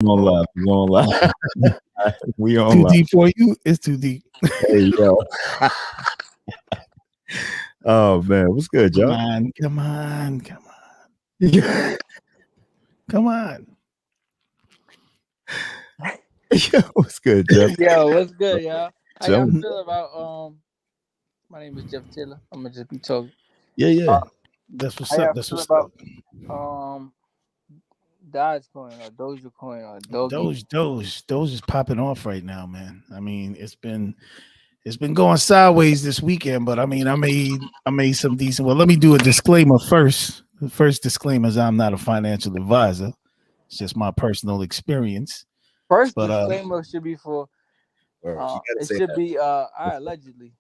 Won't laugh. We won't laugh. We on Too laugh. deep for you? It's too deep. Hey yo. Oh man, what's good, Come Joe? on, come on, come on, Yeah. come on. Yo, what's good, Jeff? Yo, what's good, y'all? How y'all Joe? feel about My name is Jeff Taylor. I'm gonna just be talking. Yeah. That's what's How up. y'all That's feel what's about up. Dogecoin or Dogecoin or Doge? Doge is popping off right now, man. I mean, it's been going sideways this weekend, but I mean, I made some decent. Well, let me do a disclaimer first. The first disclaimer is I'm not a financial advisor. It's just my personal experience. First But disclaimer should be for You gotta it say should that. be I allegedly.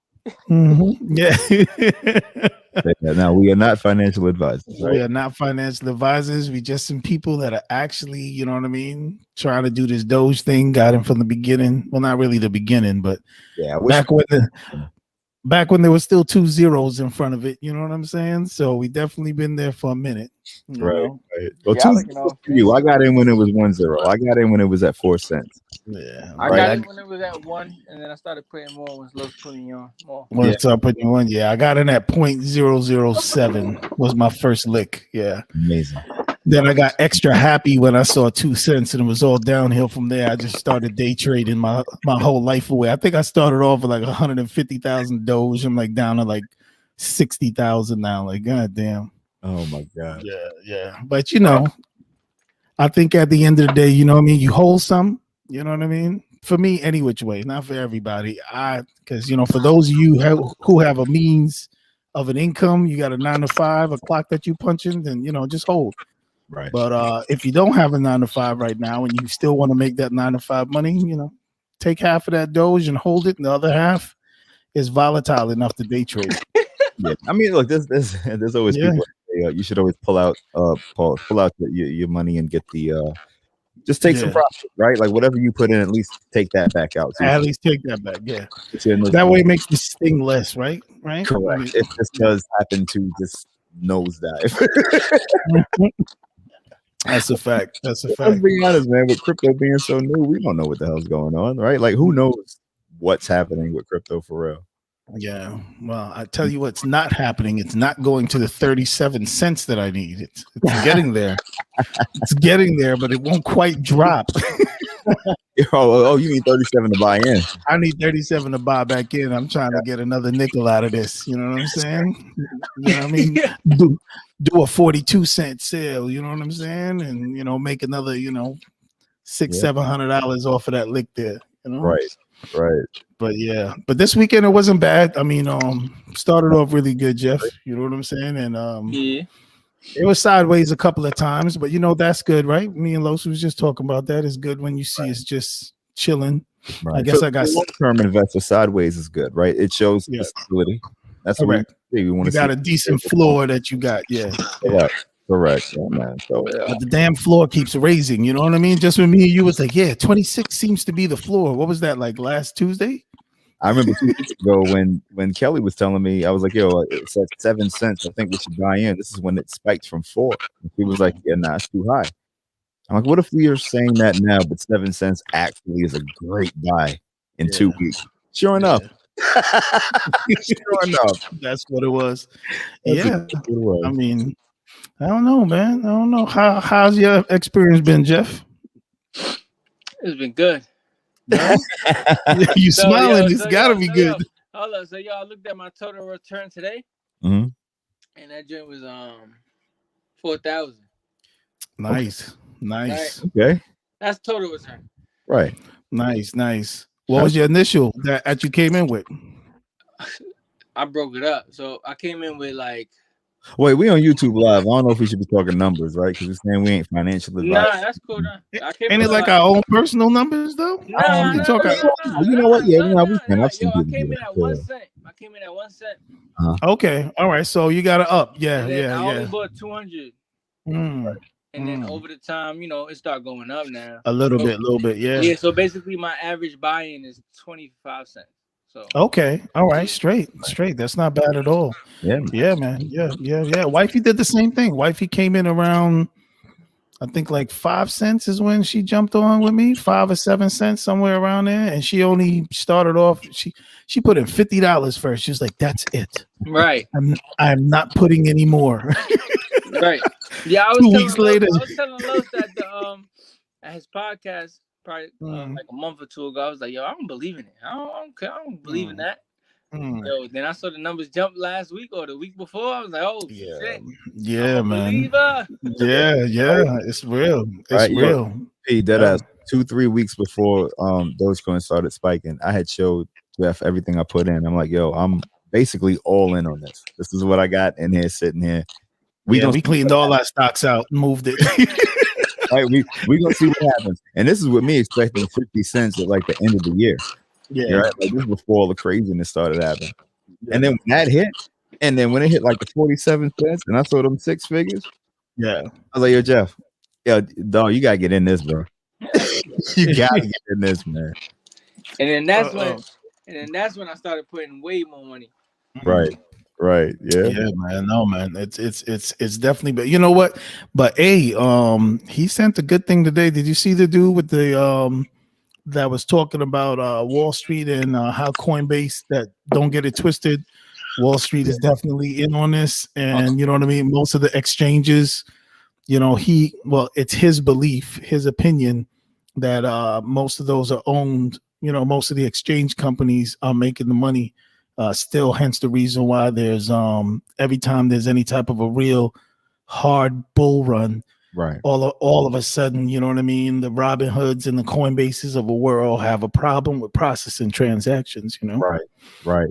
yeah. Say that. Now we are not financial advisors, We right? are not financial advisors. We just some people that are actually, you know what I mean, trying to do this Doge thing. Got him from the beginning. Well, not really the beginning, but Yeah, I wish back when there was still 2 zeros in front of it. You know what I'm saying? So we definitely been there for a minute. You right, know? right. Well, Yeah, I 2 like it zeros all. for you. I got in when it was 1-0. I got in when it was at 4 cents. Yeah. I Right. got it when it was at 1, and then I started putting more when it was putting on more. When Yeah. it's up putting you on, yeah, I got in at 0.007 was my first lick. Yeah. Amazing. Then I got extra happy when I saw 2 cents, and it was all downhill from there. I just started day trading my whole life away. I think I started off with like 150,000 Doge. I'm like down to like 60,000 now. Like, goddamn. Oh my God. Yeah. But you know, I think at the end of the day, you know what I mean? You hold some, you know what I mean? For me, any which way, not for everybody. Because, you know, for those of you who have a means of an income, you got a 9 to 5, a clock that you punch in, then, you know, just hold. Right. But if you don't have a 9 to 5 right now and you still want to make that 9 to 5 money, you know, take half of that Doge and hold it. And the other half is volatile enough to day trade. Yeah. I mean, look, there's always Yeah. people. You should always pull out your money and get the just take some Yeah. profit, right? Like whatever you put in, at least take that back out. So At least take that back. Yeah. you That way it makes the sting less, right? Right. I correct. mean, If this does happen to just nosedive. that's a fact. That's a Let's fact. be honest, man. With crypto being so new, we don't know what the hell's going on, right? Like, who knows what's happening with crypto for real? Yeah. Well, I tell you what's not happening. It's not going to the 37 cents that I need. It's getting there. It's getting there, but it won't quite drop. Oh, you mean 37 to buy in? I need 37 to buy back in. I'm trying to get another nickel out of this. You know what I'm saying? You know what I mean? Do a 42-cent sale, you know what I'm saying? And you know, make another, you know, $600-700 off of that lick there, you know? Right. But yeah, but this weekend it wasn't bad. I mean, started off really good, Jeff. You know what I'm saying? And Yeah. it was sideways a couple of times, but you know that's good, right? Me and Los was just talking about that. It's good when you see it's just chilling. Right. I guess For I got long-term investor, sideways is good, right? It shows the stability. That's what correct. we want You to got see. a decent floor that you got, yeah. Correct. Yeah, man. So But the damn floor keeps raising. You know what I mean? Just when me and you was like, yeah, 26 seems to be the floor. What was that like last Tuesday? I remember 2 weeks ago when Kelly was telling me, I was like, yo, it's at 7 cents. I think we should buy in. This is when it spiked from 4. And he was like, yeah, nah, it's too high. I'm like, what if we are saying that now, but 7 cents actually is a great buy in 2 weeks? Sure enough. Sure enough. That's what it was. That's Yeah. exactly what it was. I mean, I don't know, man. I don't know. How's your experience been, Jeff? It's been good. No? You smiling. It's got to be good. Hold on. So y'all looked at my total return today, Mhm. and that joint was 4,000. Nice. Okay. That's total return. Right. Nice. What was your initial that you came in with? I broke it up. So I came in with like. Wait, we on YouTube Live. I don't know if we should be talking numbers, right? Because we're saying we ain't financial advice. Nah, that's cool. Ain't it like our own personal numbers though? You know what? Yeah, we can. I've seen I people came do in that, at 1 cent. I came in at 1 cent. Okay, all right. So you got to up, yeah. I only bought 200, and then over the time, you know, it started going up now. A little bit, yeah. Yeah. So basically, my average buy-in is 25 cents. So okay, all right, straight. That's not bad at all. Yeah, man. Yeah. Wifey did the same thing. Wifey came in around I think like 5 cents is when she jumped on with me, 5 or 7 cents, somewhere around there. And she only started off, she put in $50 first. She was like, that's it. Right. I'm not putting any more. Right. Yeah, I was 2 weeks later. I was telling Los that at his podcast probably like a month or two ago, I was like, yo, I don't believe in it. I don't believe in that. Yo, then I saw the numbers jump last week or the week before. I was like, oh shit. Yeah, man. Believer. Yeah. It's real. It's real. Hey, deadass, 2-3 weeks before Dogecoin started spiking, I had showed Jeff everything I put in. I'm like, yo, I'm basically all in on this. This is what I got in here sitting here. We cleaned all our stocks out, moved it. Right, we gonna see what happens. And this is with me expecting 50 cents at like the end of the year. Yeah, right? Like this is before all the craziness started happening. And then when that hit, and then when it hit like the 47 cents, and I saw them 6 figures. Yeah, I was like, yo, Jeff, yo, dog, you gotta get in this, bro. You gotta get in this, man. And then that's when I started putting way more money. Right. Yeah, man. No, man. It's definitely. But you know what? But he sent a good thing today. Did you see the dude with the that was talking about Wall Street and how Coinbase, that don't get it twisted, Wall Street is definitely in on this, and you know what I mean. Most of the exchanges, you know, it's his belief, his opinion that most of those are owned. You know, most of the exchange companies are making the money. Still, hence the reason why there's every time there's any type of a real hard bull run, right? All of a sudden, you know what I mean, the Robin Hoods and the Coinbases of the world have a problem with processing transactions. You know, right. I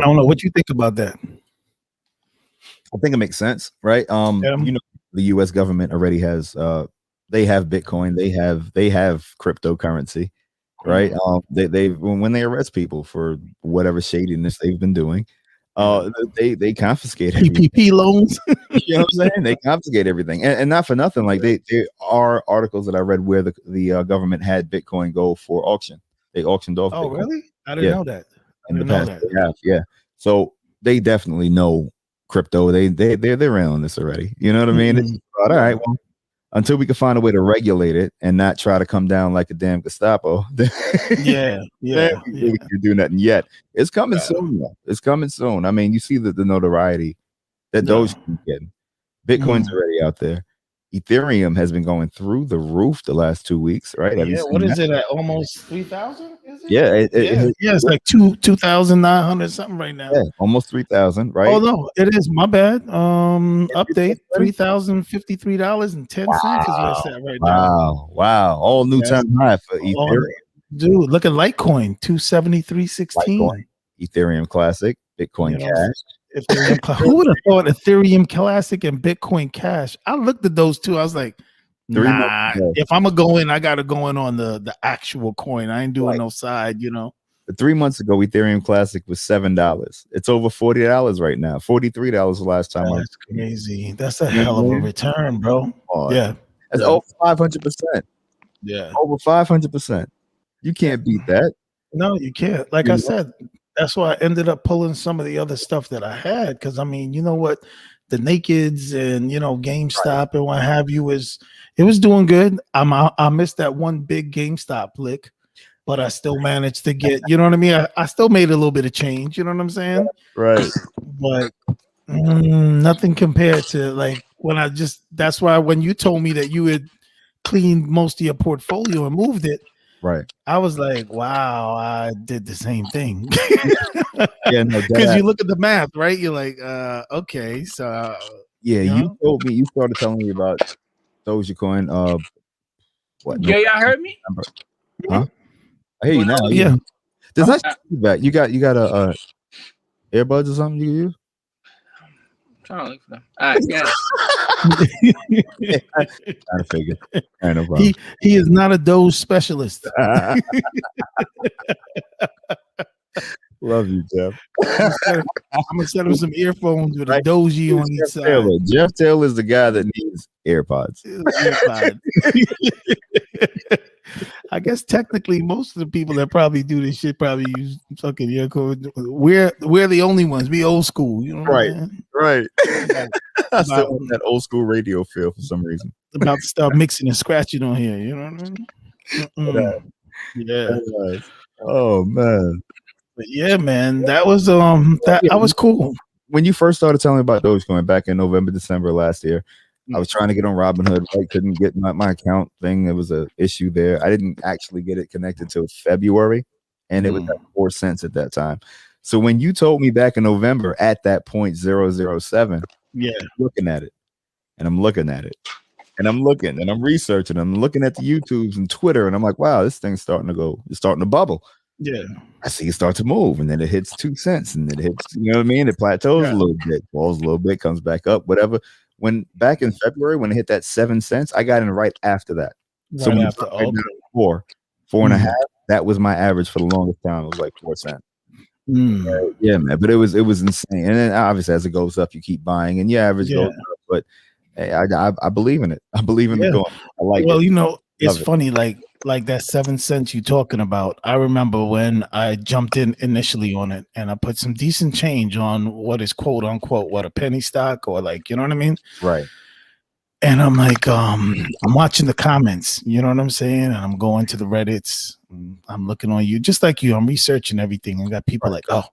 don't know what you think about that. I think it makes sense, right? You know, the U.S. government already has they have Bitcoin, they have cryptocurrency. Right. They when they arrest people for whatever shadiness they've been doing, they confiscate PPP loans. You know what I'm saying? They confiscate everything, and not for nothing. Like there are articles that I read where the government had Bitcoin go for auction. They auctioned off. Oh, Bitcoin. Really? I didn't know that. In the past, they have, yeah. So they definitely know crypto. They're in on this already. You know what I mean? It's all right. Well, until we can find a way to regulate it and not try to come down like a damn Gestapo. Yeah. You do nothing yet. It's coming soon, though. It's coming soon. I mean, you see the notoriety that Dogecoin getting. Bitcoin's already out there. Ethereum has been going through the roof the last 2 weeks, right? What is it at? Almost 3,000? Is it? Yeah, it's like 2,900 something right now. Yeah, almost 3,000, right? Oh no, it is. My bad. Update $3,053.10 is where it's at right now. Wow! All new time high for Ethereum. Dude, look at Litecoin, 273.16. Ethereum Classic, Bitcoin Cash. Who would have thought Ethereum Classic and Bitcoin Cash? I looked at those two. I was like, nah, if I'm gonna go in, I gotta go in on the actual coin. I ain't doing no side, you know. But 3 months ago, Ethereum Classic was $7. It's over $40 right now. $43 the last time. That's crazy. That's a hell of a return, bro. Yeah, that's over 500%. Yeah, over 500%. You can't beat that. No, you can't. Like I said, that's why I ended up pulling some of the other stuff that I had. Because I mean, you know what, the Nakeds and GameStop and what have you it was doing good. I missed that one big GameStop lick, but I still managed to get. You know what I mean? I still made a little bit of change. You know what I'm saying? Right. But nothing compared to like when I just. That's why when you told me that you had cleaned most of your portfolio and moved it. Right. I was like, wow, I did the same thing. Yeah, no, because you look at the math, right? You're like, okay, so you told me, you started telling me about Dogecoin. What? Yeah, y'all heard me? Huh? I hear you now. Yeah. Does that feedback? You got a earbuds or something you can use? Trying to look for them. All right, yeah. I figured. No problem. He is not a Doge specialist. Love you, Jeff. I'm gonna send him some earphones with a Doji on each side. Taylor. Jeff Taylor is the guy that needs AirPods. I guess technically most of the people that probably do this shit probably use fucking year code. We're the only ones. We old school, you know what Right, I'm saying? right. I still About, have that old school radio feel for some reason. about to start mixing and scratching on here, you know what I mean? Yeah. Oh man. But yeah, man, that was that was cool. When you first started telling me about Dogecoin back in November, December last year, I was trying to get on Robinhood. I couldn't get my account thing. There was an issue there. I didn't actually get it connected till February, and it was at 4 cents at that time. So when you told me back in November at that 0.007, yeah, I'm looking at it, and I'm looking at it, and I'm looking, and I'm researching, I'm looking at the YouTubes and Twitter, and I'm like, wow, this thing's starting to go. It's starting to bubble. Yeah. I see it start to move, and then it hits 2 cents, and then it hits, you know what I mean? It plateaus a little bit, falls a little bit, comes back up, whatever. When back in February, when it hit that 7 cents, I got in right after that. Right so when after, four and a half, that was my average for the longest time. It was like 4 cents. Yeah, man. But it was insane. And then obviously as it goes up, you keep buying, and your average goes up. But hey, I believe in it. I believe in the going. I like it. Well, you know, it's funny, like that 7 cents you talking about. I remember when I jumped in initially on it, and I put some decent change on what is quote unquote what a penny stock, or like, you know what I mean? Right. And I'm like, I'm watching the comments, you know what I'm saying? And I'm going to the Reddits. I'm looking on you, just like you. I'm researching everything. And got people like, oh,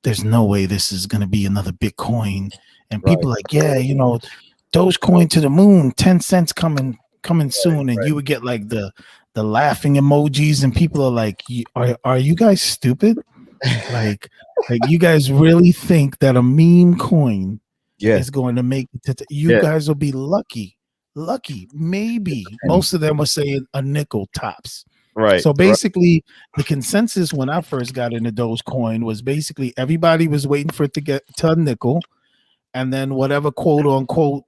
there's no way this is going to be another Bitcoin. And people like, yeah, you know, Dogecoin to the moon, 10 cents coming soon. And you would get like the laughing emojis, and people are like, are you guys stupid? like you guys really think that a meme coin is going to make it to you guys will be lucky, maybe. Most of them were saying a nickel tops. Right. So basically the consensus when I first got into Dogecoin was basically everybody was waiting for it to get to a nickel, and then whatever quote unquote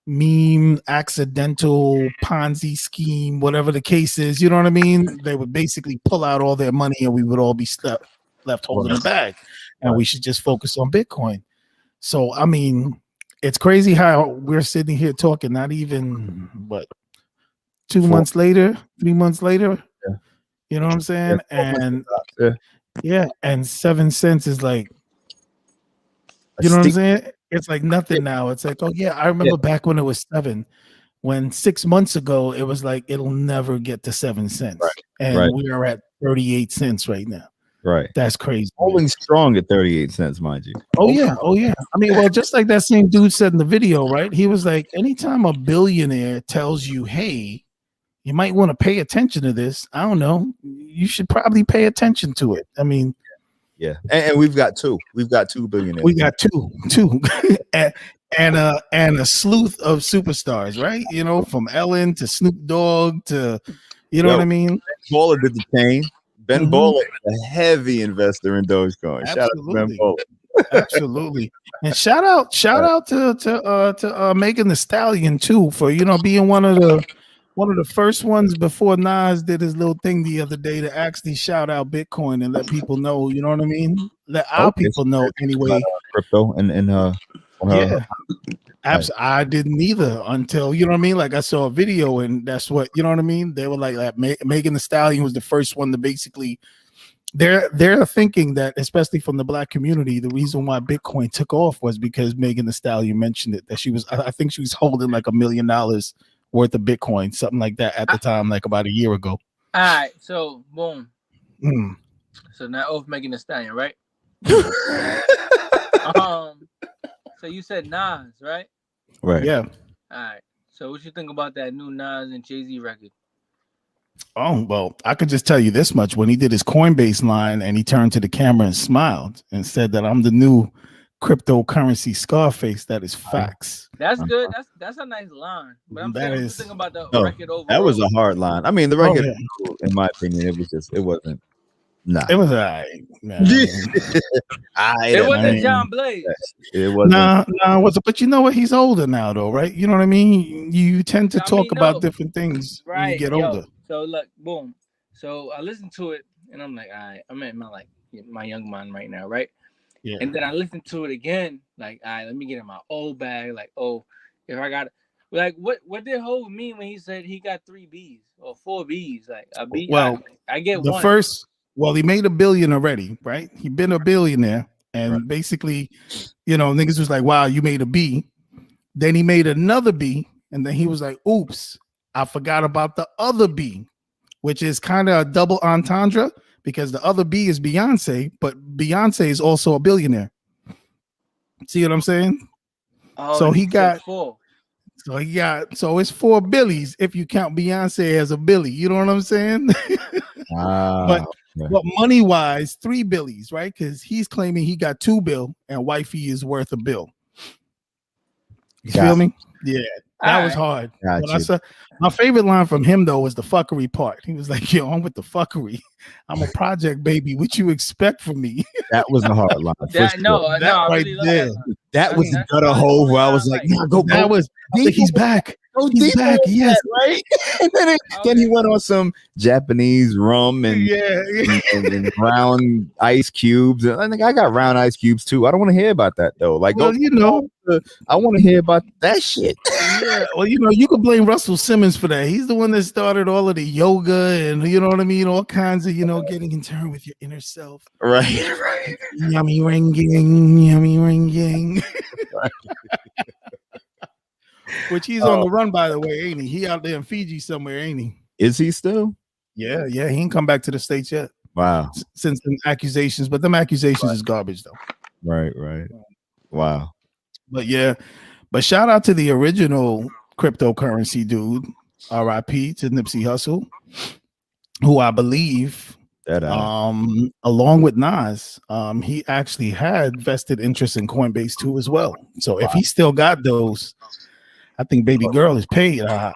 meme accidental Ponzi scheme, whatever the case is, you know what I mean, they would basically pull out all their money, and we would all be left holding the bag, and we should just focus on Bitcoin. So I mean, it's crazy how we're sitting here talking not even 2 months later, 3 months later, you know what I'm saying? And and 7 cents is like, you know what I'm saying? It's like nothing now. It's like, oh yeah, I remember back when it was 7, when 6 months ago it was like it'll never get to 7 cents, and we are at 38 cents right now. Right. That's crazy. Holding strong at 38 cents, mind you. Oh yeah. I mean, well, just like that same dude said in the video, right? He was like, anytime a billionaire tells you, hey, you might want to pay attention to this, I don't know, you should probably pay attention to it. I mean, and we've got two. We've got 2 billionaires. We got two, and a sleuth of superstars, right? You know, from Ellen to Snoop Dogg to, you know what I mean? Baller did the chain. Ben Baller is a heavy investor in Dogecoin. Absolutely. Shout out to Ben Baller. Absolutely. And shout out to Megan Thee Stallion too, for, you know, being one of the first ones before Nas did his little thing the other day to actually shout out Bitcoin and let people know, you know what I mean? Let our people know anyway. Crypto and I didn't either until, you know what I mean? Like I saw a video, and that's what, you know what I mean? They were like Megan Thee Stallion was the first one to basically, they're thinking that, especially from the Black community, the reason why Bitcoin took off was because Megan Thee Stallion mentioned it, that she was, I think she was holding like $1 million worth of Bitcoin, something like that at the time, like about a year ago. All right, so boom. So now off Megan Thee Stallion, right? So you said Nas, right? Right. Yeah. All right. So what you think about that new Nas and Jay-Z record? Oh, well, I could just tell you this much. When he did his Coinbase line and he turned to the camera and smiled and said that I'm the new cryptocurrency Scarface, that is facts. That's good. That's a nice line. But I'm saying, what you think about the record overall? That was a hard line. I mean, the record, in my opinion, it wasn't. Nah. It was all right, man. It wasn't John Blaze. It wasn't. No, but you know what? He's older now, though, right? You know what I mean? You tend to talk about different things when you get older. So look, boom. So I listened to it, and I'm like, all right, I'm in my young mind right now, right? Yeah. And then I listened to it again, like, all right, let me get in my old bag. Like, oh, if I got, Like what did Hov mean when he said he got 3 B's or 4 B's? Like a B, Well, I get the one. first, well, he made $1 billion already, right? He been a billionaire, and basically, you know, niggas was like, "Wow, you made a B." Then he made another B, and then he was like, "Oops, I forgot about the other B," which is kind of a double entendre because the other B is Beyonce, but Beyonce is also a billionaire. See what I'm saying? Oh, So he got 4. so it's 4 Billies if you count Beyonce as a Billy. You know what I'm saying? But money wise, 3 Billies, right? Because he's claiming he got 2 bill and wifey is worth a bill. You feel me? Yeah, that was hard. When I saw, my favorite line from him though was the fuckery part. He was like, "Yo, I'm with the fuckery. I'm a project baby. What you expect from me?" That was a hard line. No, I right really there. That was the gutter hole where I was like, "Nah, go." That was. He's back. He's back. Yes, right. And then he went on some Japanese rum and and round ice cubes. And I think I got round ice cubes too. I don't want to hear about that though. Like, well, you know, I want to hear about that shit. Yeah, well, you know, you could blame Russell Simmons for that. He's the one that started all of the yoga and you know what I mean, all kinds of, you know, getting in turn with your inner self. Right. Yummy ringing. Right. Which he's on the run, by the way, ain't he? He out there in Fiji somewhere, ain't he? Is he still? Yeah, he ain't come back to the States yet. Wow. Since them accusations, but them accusations is garbage though. Right. Wow. But yeah, but shout out to the original cryptocurrency dude, RIP to Nipsey Hussle, who I believe along with Nas, he actually had vested interest in Coinbase too as well. So if he still got those, I think baby girl is paid. I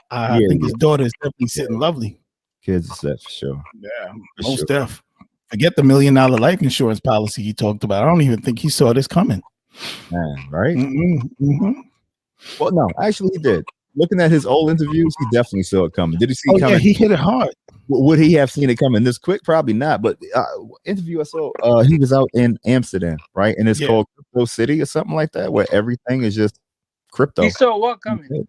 think his daughter is definitely sitting lovely. Kids are set for sure. Yeah, most def. Forget the $1 million life insurance policy he talked about. I don't even think he saw this coming. Man, right? Well, no, actually he did. Looking at his old interviews, he definitely saw it coming. Did he see it coming? Yeah, he hit it hard. Would he have seen it coming this quick? Probably not. But interview I saw, he was out in Amsterdam, right? And it's called Crypto City or something like that, where everything is just crypto. He saw what coming?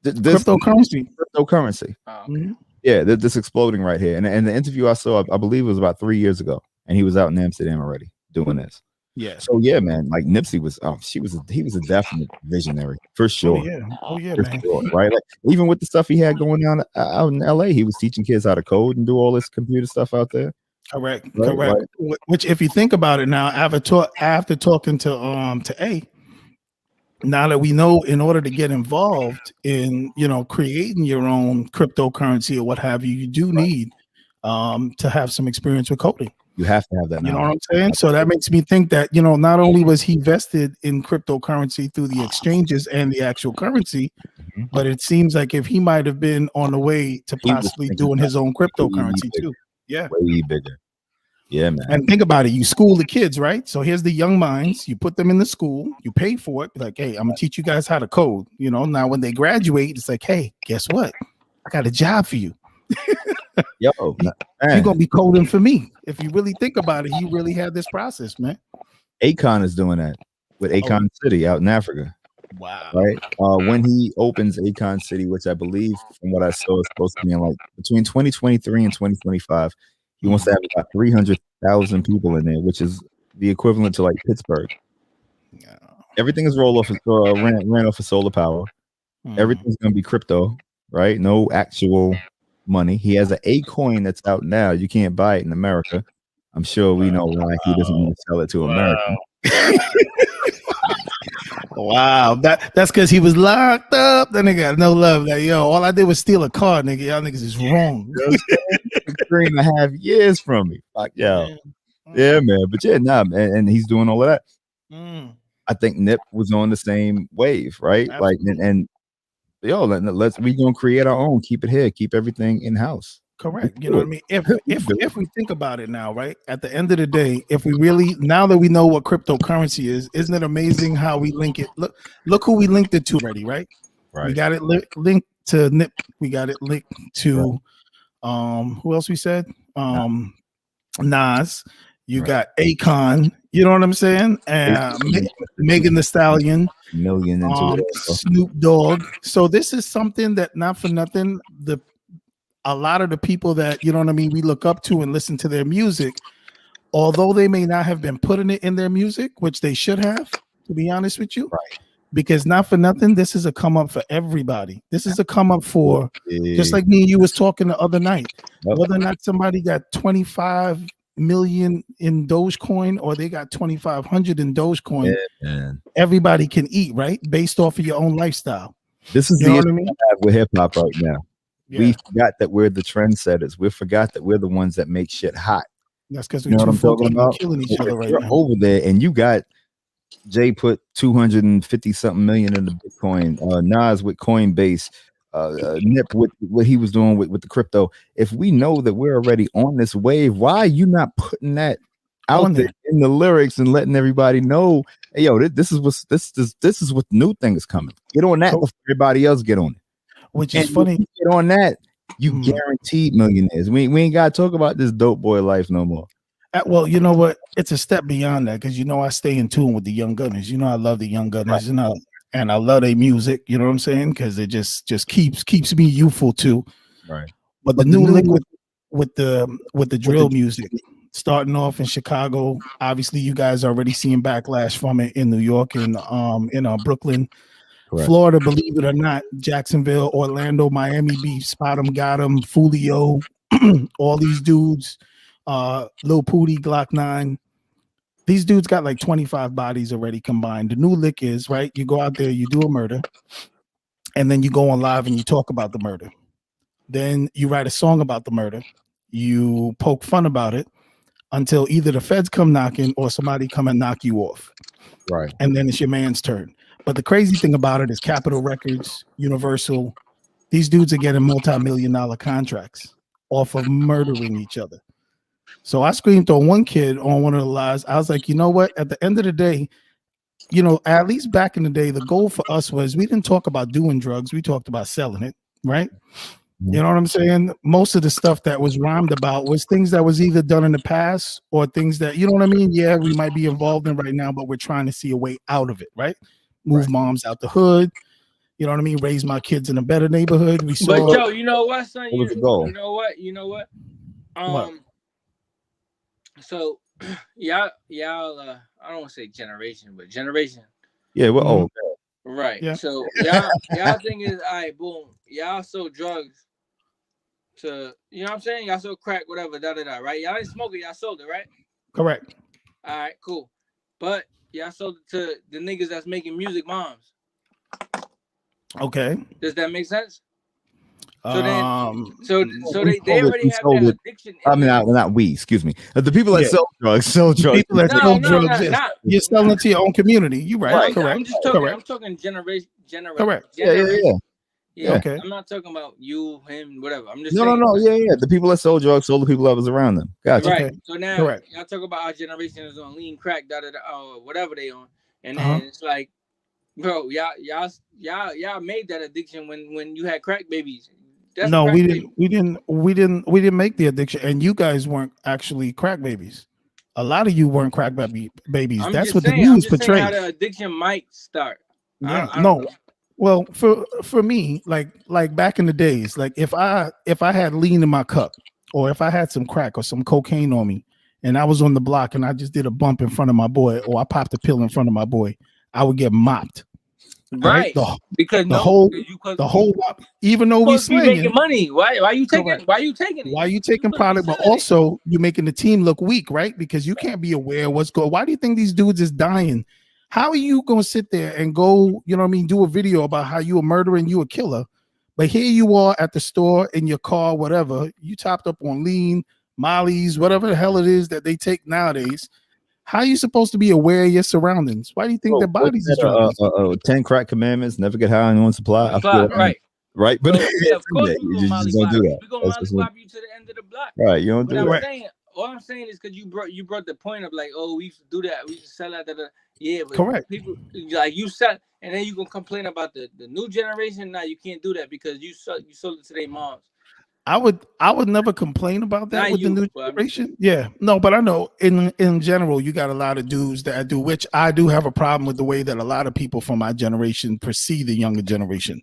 Cryptocurrency. Cryptocurrency. Oh, okay. Yeah, this exploding right here. And the interview I saw, I believe it was about 3 years ago, and he was out in Amsterdam already doing this. Yeah. So yeah, man, like Nipsey was, he was a definite visionary for sure. Oh yeah, for man. Sure, right? Like even with the stuff he had going on out in LA, he was teaching kids how to code and do all this computer stuff out there. Correct. Which, if you think about it now, after talking to A, now that we know, in order to get involved in, you know, creating your own cryptocurrency or what have you, you do need to have some experience with coding. You have to have that. You know what I'm saying? So that makes me think that, you know, not only was he vested in cryptocurrency through the exchanges and the actual currency, but it seems like if he might have been on the way to possibly doing his own cryptocurrency too. Yeah. Way bigger. Yeah, man. And think about it. You school the kids, right? So here's the young minds. You put them in the school. You pay for it. Like, hey, I'm going to teach you guys how to code. You know, now when they graduate, it's like, hey, guess what? I got a job for you. Yo, you're gonna be coding for me. If you really think about it, he really had this process, man. Akon is doing that with Akon City out in Africa. Wow. Right. When he opens Akon City, which I believe from what I saw is supposed to be in like between 2023 and 2025, he wants to have about 300,000 people in there, which is the equivalent to like Pittsburgh. Yeah. Everything is rolled off ran off of solar power. Everything's gonna be crypto, right? No actual money. He has a coin that's out now. You can't buy it in America. I'm sure we know why he doesn't want to sell it to America. Wow, that's because he was locked up. That nigga got no love. Like, yo, all I did was steal a car, nigga. Y'all niggas is wrong. 3.5 years from me. Like, yo, yeah, man. But yeah, nah, and he's doing all of that. I think Nip was on the same wave, right? Absolutely. Like, and yo, we gonna create our own. Keep it here. Keep everything in house. Correct. You know what I mean? If we think about it now, right? At the end of the day, if we really, now that we know what cryptocurrency is, isn't it amazing how we link it? Look who we linked it to already, right? Right. We got it linked to Nip. We got it linked to who else we said? Nas. You got Akon. You know what I'm saying? Megan the Stallion, million into it. Snoop Dogg. So this is something that, not for nothing, a lot of the people that, you know what I mean, we look up to and listen to their music, although they may not have been putting it in their music, which they should have, to be honest with you. Right. Because not for nothing, this is a come up for everybody. This is a come up for, just like me and you was talking the other night, whether or not somebody got 25 million in Dogecoin or they got 2,500 in Dogecoin, everybody can eat, right? Based off of your own lifestyle. This is the issue I have with hip hop right now. Yeah. We forgot that we're the trendsetters. We forgot that we're the ones that make shit hot. That's because we're too focused on killing each other right now. Over there, and you got Jay put 250 something million in the Bitcoin. Nas with Coinbase. Nip with what he was doing with the crypto. If we know that we're already on this wave, why are you not putting that out there in the lyrics and letting everybody know, hey, yo, this is what the new thing is coming. Get on that before everybody else get on it. Which is funny. Get on that, you guaranteed millionaires. We ain't got to talk about this dope boy life no more. Well, you know what? It's a step beyond that, because I stay in tune with the young gunners. I love the young gunners, and I love their music. You know what I'm saying? Because it just keeps me youthful too. Right. But the new lick with the drill music, starting off in Chicago. Obviously, you guys are already seeing backlash from it in New York and in Brooklyn. Correct. Florida, believe it or not, Jacksonville, Orlando, Miami Beach, Spot 'em, Got 'em, Fulio, all these dudes, Lil Pooty, Glock 9. These dudes got like 25 bodies already combined. The new lick is, right, you go out there, you do a murder, and then you go on live and you talk about the murder. Then you write a song about the murder. You poke fun about it until either the feds come knocking or somebody come and knock you off. Right. And then it's your man's turn. But the crazy thing about it is Capitol Records, Universal, these dudes are getting multi-million-dollar contracts off of murdering each other. So I screamed on one kid on one of the lives. I was like, you know what? At the end of the day, at least back in the day, the goal for us was we didn't talk about doing drugs. We talked about selling it, right? You know what I'm saying? Most of the stuff that was rhymed about was things that was either done in the past or things that, you know what I mean? Yeah, we might be involved in right now, but we're trying to see a way out of it, right? Move moms out the hood. You know what I mean? Raise my kids in a better neighborhood. But Joe, you know what, son? You know what? What? So y'all I don't want to say generation, but generation. Yeah, we're old. Right. Yeah. So y'all thing is, all right, boom. Y'all sold drugs to, you know what I'm saying? Y'all sold crack, whatever, right? Y'all didn't smoke it, y'all sold it, right? Correct. All right, cool. But y'all sold it to the niggas that's making music moms. Okay. Does that make sense? So they already have that addiction. I mean, not we. Excuse me. The people that sell drugs. People that sell drugs. You're selling it to your own community. You're right. Correct. I'm just talking. I'm talking generation. Correct. Yeah. Okay. I'm not talking about you, him, whatever. I'm just no. Yeah. The people that sold drugs sold the people that was around them. Gotcha. Right. Okay. So now y'all talk about our generation is on lean crack, whatever they on, and then it's like, bro, y'all made that addiction when you had crack babies. No, we didn't make the addiction, and you guys weren't actually crack babies. A lot of you weren't crack babies. That's what the news portrays. How the addiction might start. Yeah. No. Well, for me, like back in the days, like if I had lean in my cup, or if I had some crack or some cocaine on me, and I was on the block and I just did a bump in front of my boy, or I popped a pill in front of my boy, I would get mopped. Right, because the whole even though we making money, why you taking it? Why you taking product? But also you making the team look weak, right? Because you can't be aware of what's going. Why do you think these dudes is dying? How are you gonna sit there and go, you know what I mean, do a video about how you a murderer and you a killer, but here you are at the store in your car, whatever, you topped up on lean, mollies, whatever the hell it is that they take nowadays. How are you supposed to be aware of your surroundings? Why do you think their bodies are 10 crack commandments, never get high on your own supply. Right. But of course you just don't do that. We're gonna mollywop you to the end of the block. Right, you don't do it. All I'm saying is because you brought the point of like, oh, we used to do that, we used to sell that. Yeah, but correct. People like you sell, and then you gonna complain about the new generation. Now you can't do that because you sold it to their moms. I would never complain about that Not with you, the new but I'm generation. Yeah, no, but I know in general you got a lot of dudes that do, which I do have a problem with the way that a lot of people from my generation perceive the younger generation.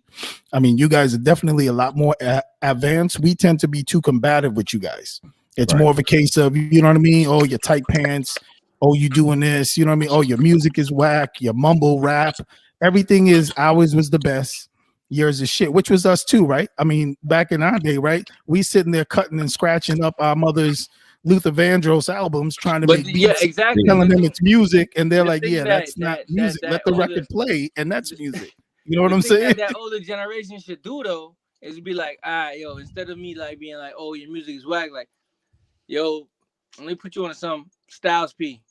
I mean, you guys are definitely a lot more advanced. We tend to be too combative with you guys. It's more of a case of, you know what I mean? Oh, your tight pants. Oh, you doing this? You know what I mean? Oh, your music is whack. Your mumble rap. Everything is ours was the best. Yours is shit, which was us too, right? I mean, back in our day, right? We sitting there cutting and scratching up our mother's Luther Vandross albums, trying to make yeah, beats, exactly. telling them it's music, and they're The like, thing "Yeah, that's not music. Let the record play, and that's music." You know what I'm saying? That older generation should do though is be like, all right, yo, instead of me like being like, oh, your music is whack, like, yo, let me put you on some Styles P.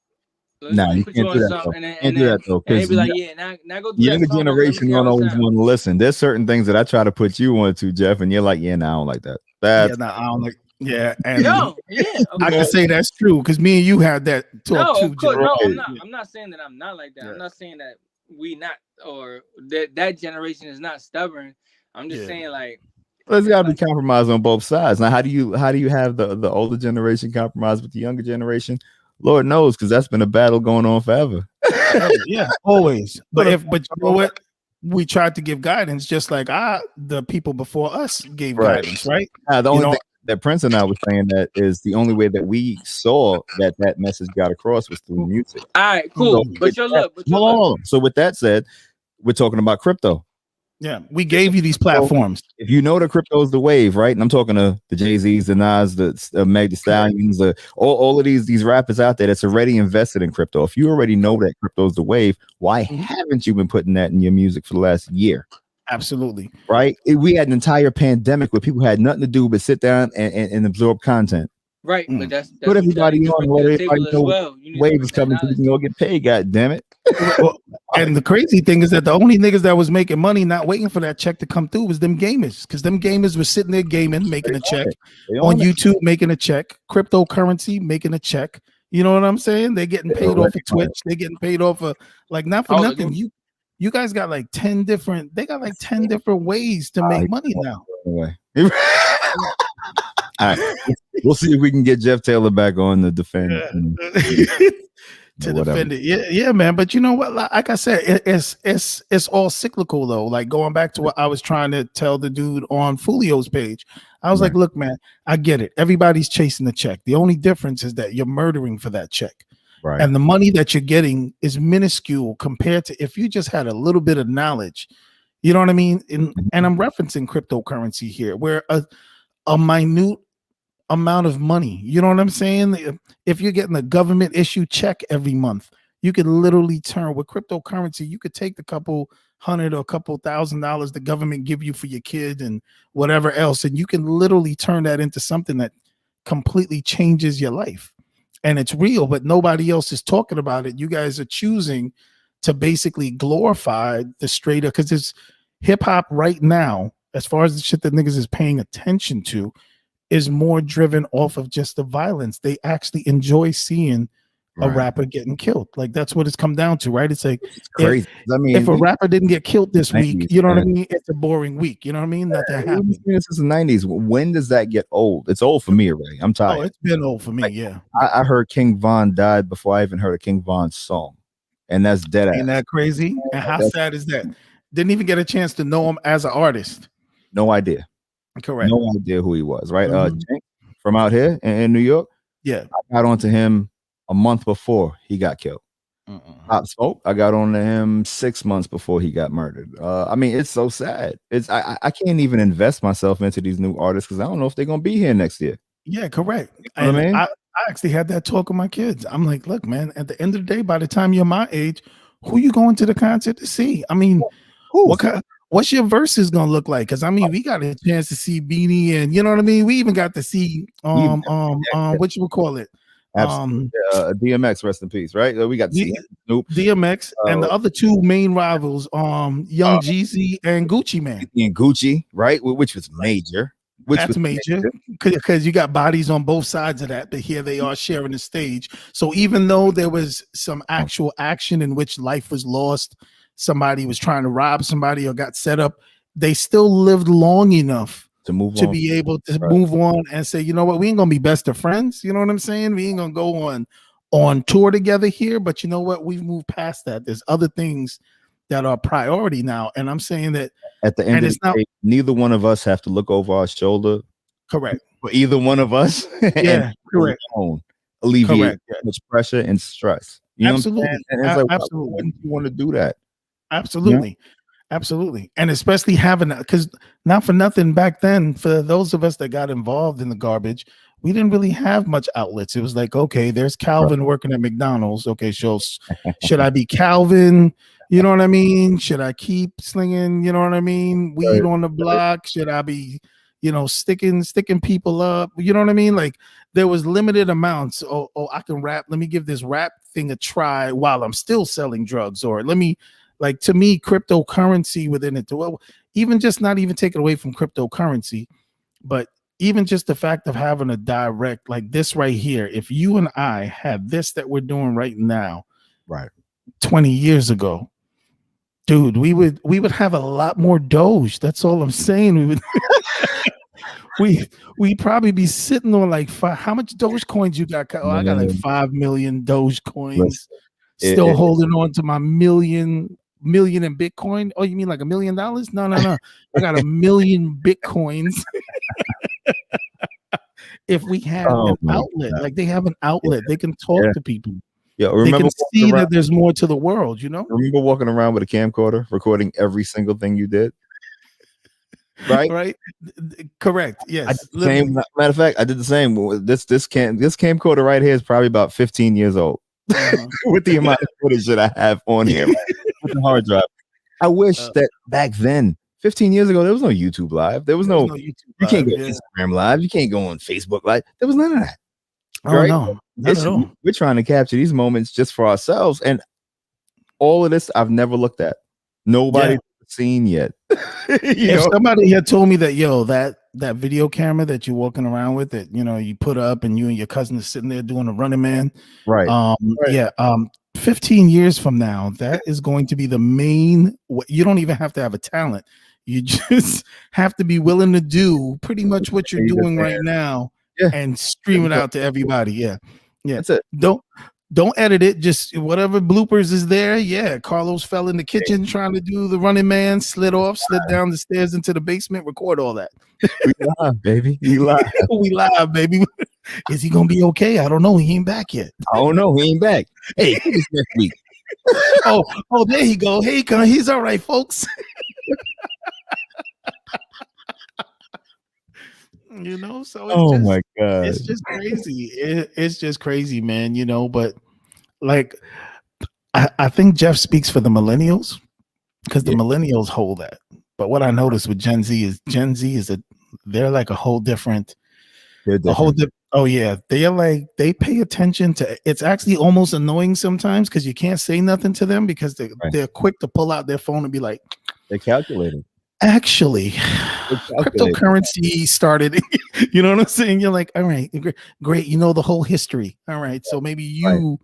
Nah, you Put you can't do on that some, though. and Can't do that though, and they because be like, yeah, now go do that younger song. Let me generation see how don't it always sound. want to listen. There's certain things that I try to put you on to, Jeff, and you're like, yeah, nah, I don't like that. That's Yeah, no, I don't like. Yeah, and Yo, yeah, I can say that's true because me and you had that talk no, too. of course, Jeff. no, right. I'm not saying that I'm not like that. Yeah. I'm not saying that we not or that generation is not stubborn. I'm just saying like. There's got to be compromise on both sides. Now, how do you have the older generation compromise with the younger generation? Lord knows, because that's been a battle going on forever. Yeah, always. But you know what? We tried to give guidance, just like the people before us gave guidance, right? The only thing that Prince and I was saying that is the only way that we saw that message got across was through music. All right, cool. So, so with that said, we're talking about crypto. Yeah, we gave you these platforms. If you know the crypto is the wave, right? And I'm talking to the Jay-Z's, the Nas, the Meg Thee Stallions, all of these rappers out there that's already invested in crypto. If you already know that crypto is the wave, why haven't you been putting that in your music for the last year? Absolutely. Right? We had an entire pandemic where people had nothing to do but sit down and absorb content. Right, but that's put everybody on, let everybody know well. wave is coming so we can go get paid. God damn it! And the crazy thing is that the only niggas that was making money, not waiting for that check to come through, was them gamers, because them gamers were sitting there gaming, making a check on YouTube, making a check, cryptocurrency, making a check. You know what I'm saying? They're getting paid off of Twitch. They're getting paid off of like not for nothing. You guys got like 10 different. They got like 10 different ways to make money now. All right, we'll see if we can get Jeff Taylor back on to defend. Defend it. Yeah, man. But you know what? Like I said, it's all cyclical though. Like going back to what I was trying to tell the dude on Fulio's page, I was like, look, man, I get it. Everybody's chasing the check. The only difference is that you're murdering for that check. Right. And the money that you're getting is minuscule compared to if you just had a little bit of knowledge. You know what I mean? And I'm referencing cryptocurrency here, where a minute amount of money, you know what I'm saying? If you're getting a government issue check every month, you could literally turn with cryptocurrency. You could take the couple $100 or a couple $1,000 the government give you for your kid and whatever else, and you can literally turn that into something that completely changes your life. And it's real, but nobody else is talking about it. You guys are choosing to basically glorify the straight up, because it's hip hop right now, as far as the shit that niggas is paying attention to, is more driven off of just the violence. They actually enjoy seeing a rapper getting killed. Like that's what it's come down to, right? It's like it's crazy. If a rapper didn't get killed this week, you know what I mean? It's a boring week. You know what I mean? Nothing happened. This is the 90s. When does that get old? It's old for me already. I'm tired. Oh, it's been old for me. Yeah. I heard King Von died before I even heard a King Von song, and that's dead ass. Ain't that crazy? And how sad is that? Didn't even get a chance to know him as an artist. No idea. Correct. No idea who he was, right? Jink from out here in New York. Yeah. I got onto him a month before he got killed. Pop Smoke, I got on to him 6 months before he got murdered. I mean, it's so sad. It's I can't even invest myself into these new artists because I don't know if they're gonna be here next year. Yeah, correct. You know what I mean? I actually had that talk with my kids. I'm like, look, man, at the end of the day, by the time you're my age, who you going to the concert to see? I mean, what's your verses gonna look like? Because I mean, we got a chance to see Beanie, and you know what I mean. We even got to see what you would call it. DMX, rest in peace, right? We got Snoop, DMX, and the other two main rivals, Young Jeezy and Gucci Man. And Gucci, right? Which was major. That's major because you got bodies on both sides of that, but here they are sharing the stage. So even though there was some actual action in which life was lost, somebody was trying to rob somebody or got set up, they still lived long enough to move to on. be able to move on and say, you know what, we ain't gonna be best of friends. You know what I'm saying? We ain't gonna go on tour together here, but you know what? We've moved past that. There's other things that are priority now, and I'm saying that at the end of the day, neither one of us have to look over our shoulder. Correct. For either one of us. Yeah, correct. Alleviate that much pressure and stress. You know absolutely. What I'm saying? And it's like, absolutely. why do you want to do that? Absolutely. Absolutely. And especially having that, because not for nothing back then, for those of us that got involved in the garbage, we didn't really have much outlets. It was like, okay, there's Calvin working at McDonald's. Okay, so should I be Calvin? You know what I mean? Should I keep slinging, you know what I mean, weed on the block? Should I be, you know, sticking people up? You know what I mean? Like there was limited amounts. Oh, I can rap. Let me give this rap thing a try while I'm still selling drugs. Or let me, like, to me, cryptocurrency within it. Well, even just not even take it away from cryptocurrency, but even just the fact of having a direct, like this right here, if you and I had this that we're doing right now, 20 years ago, dude, we would have a lot more Doge. That's all I'm saying. We would we'd probably be sitting on like how much Doge coins you got? Oh, I got like 5 million Doge coins. Still holding on to my million in Bitcoin. Oh, you mean like $1 million? No. I got 1 million Bitcoins. If we had an outlet, like they have an outlet, they can talk to people. Yeah, remember they can see that there's more to the world, you know? Remember walking around with a camcorder, recording every single thing you did? Right? Correct. Yes. Matter of fact, I did the same. This camcorder right here is probably about 15 years old. With the amount of footage that I have on here, with the hard drive. I wish that back then, 15 years ago, there was no YouTube Live. There was no YouTube you can't go Instagram Live. You can't go on Facebook Live. There was none of that. Oh, no, not at all. We're trying to capture these moments just for ourselves. And all of this, I've never looked at. Nobody's seen yet. If somebody had told me that, that video camera that you're walking around with, that, you know, you put up and you and your cousin is sitting there doing a Running Man. Right. 15 years from now, that is going to be the main. You don't even have to have a talent. You just have to be willing to do pretty much what you're doing right now and stream it out to everybody. Yeah. That's it. Don't edit it. Just whatever bloopers is there. Yeah. Carlos fell in the kitchen trying to do the Running Man, slid down the stairs into the basement, record all that. We live, baby. We live, baby. Is he gonna be okay? I don't know. He ain't back yet. I don't know. He ain't back. Hey, next week. oh, there he go. Hey, he's all right, folks. You know, so it's my god, it's just crazy. It's just crazy, man. You know, but like I think Jeff speaks for the millennials, because the millennials hold that. But what I noticed with Gen Z is they're like a whole different. Oh yeah, they pay attention to. It's actually almost annoying sometimes because you can't say nothing to them because they're quick to pull out their phone and be like, they're calculating. Actually, cryptocurrency started. You know what I'm saying? You're like, all right, great. You know the whole history. All right, so maybe you,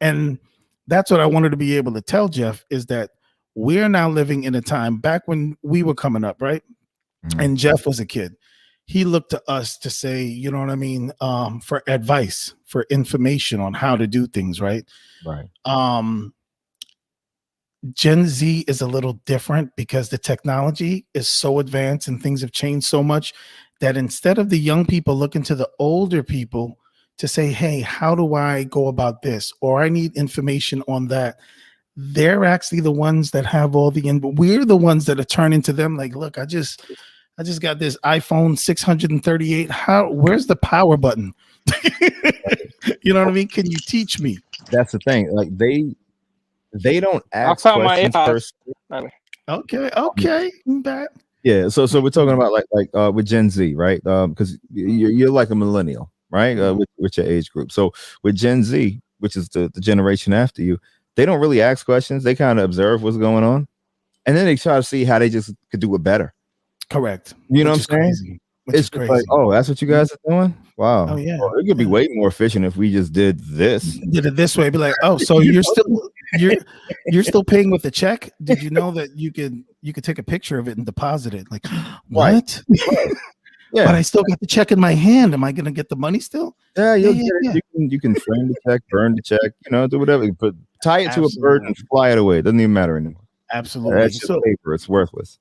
and that's what I wanted to be able to tell Jeff, is that we're now living in a time back when we were coming up, right? Mm-hmm. And Jeff was a kid. He looked to us to say, you know what I mean, for advice, for information on how to do things, right? Right. Gen Z is a little different because the technology is so advanced and things have changed so much that instead of the young people looking to the older people to say, hey, how do I go about this? Or I need information on that. They're actually the ones that have all but we're the ones that are turning to them like, look, I just got this iPhone 638. Where's the power button? You know what I mean? Can you teach me? That's the thing. Like they don't ask questions first. Okay. Yeah, so we're talking about like with Gen Z, right? Because you're like a millennial, right? With your age group. So with Gen Z, which is the generation after you, they don't really ask questions. They kind of observe what's going on, and then they try to see how they just could do it better. Correct. You know what I'm saying? It's crazy. Like, oh, that's what you guys are doing? Wow. Oh yeah. It could be way more efficient if we just did this. Did it this way? Be like, oh, so you're still paying with a check? Did you know that you could take a picture of it and deposit it? Like, what? Right. Yeah. But I still got the check in my hand. Am I gonna get the money still? Yeah, you'll Yeah, get yeah, it. You can frame the check, burn the check, do whatever. But tie it to a bird and fly it away. It doesn't even matter anymore. Absolutely. That's just paper. It's worthless.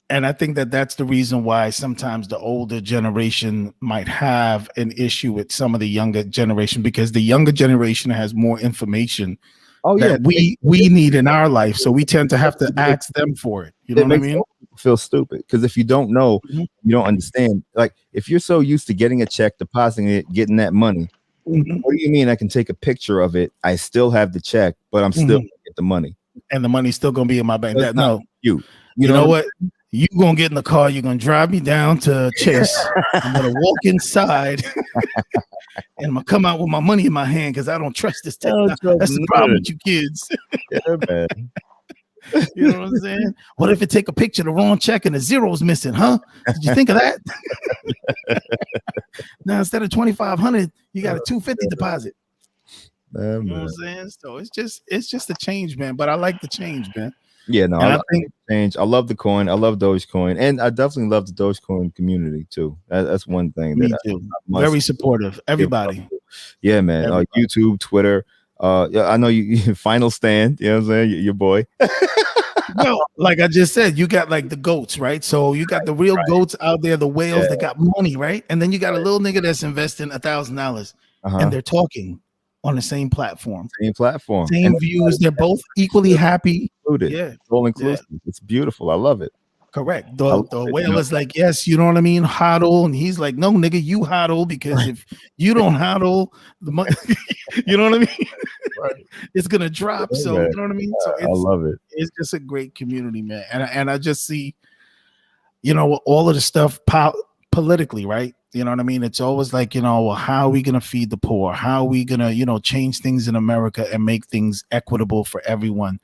And I think that that's the reason why sometimes the older generation might have an issue with some of the younger generation, because the younger generation has more information that we need in our life. So we tend to have to ask them for it. You know what I mean? Feel stupid, because if you don't know, you don't understand. Like, if you're so used to getting a check, depositing it, getting that money, what do you mean I can take a picture of it? I still have the check, but I'm still gonna get the money, and the money's still gonna be in my bank. That's not you know what? You gonna get in the car, you're gonna drive me down to Chase. I'm gonna walk inside and I'm gonna come out with my money in my hand because I don't trust this technology. That's the problem with you kids. Yeah, man. You know what I'm saying? What if it take a picture of the wrong check and the zero's missing, huh? Did you think of that? Now instead of 2,500, you got a 250 deposit. You know what I'm saying? So it's just a change, man. But I like the change, man. Yeah, no, I think change. I love the coin. I love Dogecoin, and I definitely love the Dogecoin community too. That's one thing. Me too. Very supportive. Everybody. Yeah, man. YouTube, Twitter. I know you. Final Stand. You know what I'm saying? Your boy. Well, like I just said, you got like the goats, right? So you got the real goats out there, the whales that got money, right? And then you got a little nigga that's investing $1,000, and they're talking on the same platform. Same views. They're both equally happy. Yeah, it's all inclusive. It's beautiful. I love it. Correct. The whale is like, yes, you know what I mean, hodl, and he's like, no, nigga, you hodl, because if you don't hodl, the money, you know what I mean? It's gonna drop. So you know what I mean? So I love it. It's just a great community, man. And I just see, all of the stuff politically, right? You know what I mean? It's always like, well, how are we gonna feed the poor? How are we gonna, change things in America and make things equitable for everyone?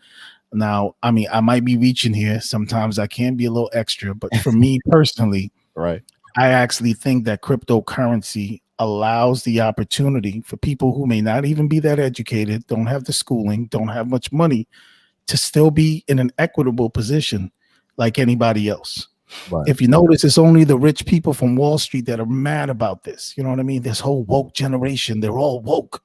Now, I mean, I might be reaching here. Sometimes I can be a little extra, but for me personally, I actually think that cryptocurrency allows the opportunity for people who may not even be that educated, don't have the schooling, don't have much money, to still be in an equitable position like anybody else. If you notice, it's only the rich people from Wall Street that are mad about this. You know what I mean? This whole woke generation, they're all woke.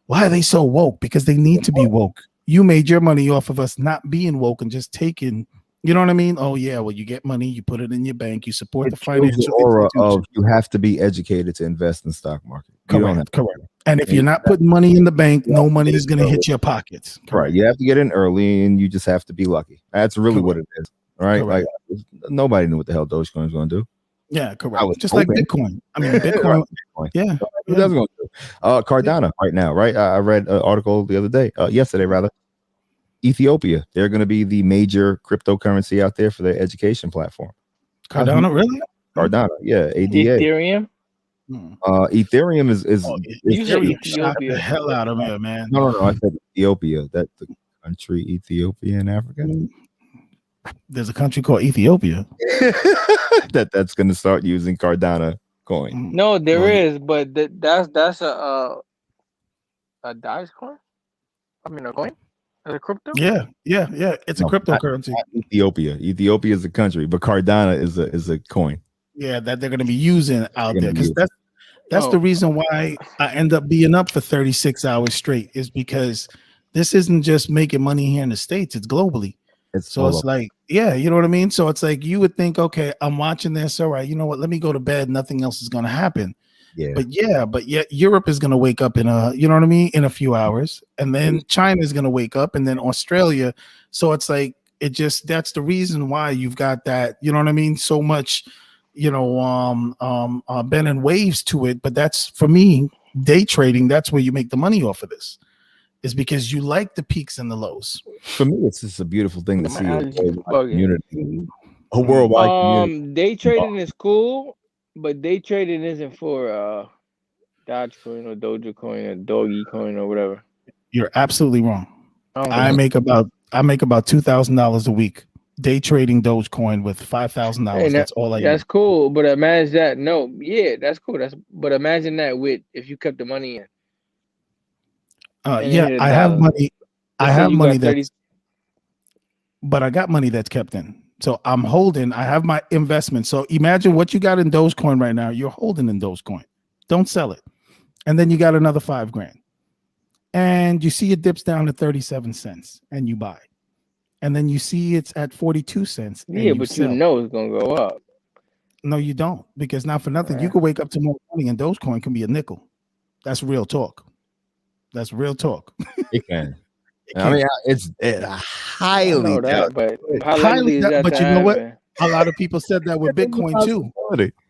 Why are they so woke? Because they need to be woke. You made your money off of us not being woke and just taking, you know what I mean? Oh yeah, well, you get money, you put it in your bank, you support the financial aura of you have to be educated to invest in the stock market. Correct. And if you're not putting money in the bank, no money is going to hit your pockets. Right. You have to get in early, and you just have to be lucky. That's really what it is. Right. Like, nobody knew what the hell Dogecoin was going to do. Yeah, correct. Just like Bitcoin. I mean, Bitcoin. Yeah. What that's going to do? Cardano right now, right? I read an article the other day, yesterday rather. Ethiopia, they're going to be the major cryptocurrency out there for their education platform. Cardano, really? Cardano, yeah. ADA. Ethereum. Ethereum is Ethereum shot the hell out of me, man. No. I said Ethiopia. That's the country Ethiopia in Africa. There's a country called Ethiopia that's going to start using Cardano coin. No, there is, but that's a Dogecoin. I mean, a coin. Is it crypto? Yeah. It's a cryptocurrency. Not Ethiopia. Ethiopia is a country, but Cardano is a coin. Yeah, that they're going to be using out there, because that's the reason why I end up being up for 36 hours straight, is because this isn't just making money here in the States, it's globally. It's like, yeah, you know what I mean? So it's like, you would think, okay, I'm watching this. All right, you know what? Let me go to bed. Nothing else is going to happen. But yet Europe is going to wake up in a few hours, and then China is going to wake up, and then Australia. So it's like, that's the reason why you've got that, you know what I mean? So much, bending waves to it. But that's, for me, day trading. That's where you make the money off of this, is because you like the peaks and the lows. For me, it's just a beautiful thing to see a worldwide community. Day trading is cool, but day trading isn't for Dogecoin or Dogecoin or Dogecoin or whatever. You're absolutely wrong. I make about $2,000 a week day trading Dogecoin with $5,000. That's all I. That's cool, but imagine that. No, yeah, that's cool. But imagine that with if you kept the money in. I have money. I have money but I got money that's kept in. So I'm holding. I have my investment. So imagine what you got in Dogecoin right now. You're holding in Dogecoin. Don't sell it. And then you got another $5,000. And you see it dips down to 37 cents and you buy. And then you see it's at 42 cents. And Yeah, but sell. you know it's gonna go up. No, you don't, because not for nothing, you could wake up tomorrow morning and Dogecoin can be a nickel. That's real talk. That's real talk. It can. I mean, it's highly that, but how highly likely is that? But you know what? A lot of people said that with That's Bitcoin too.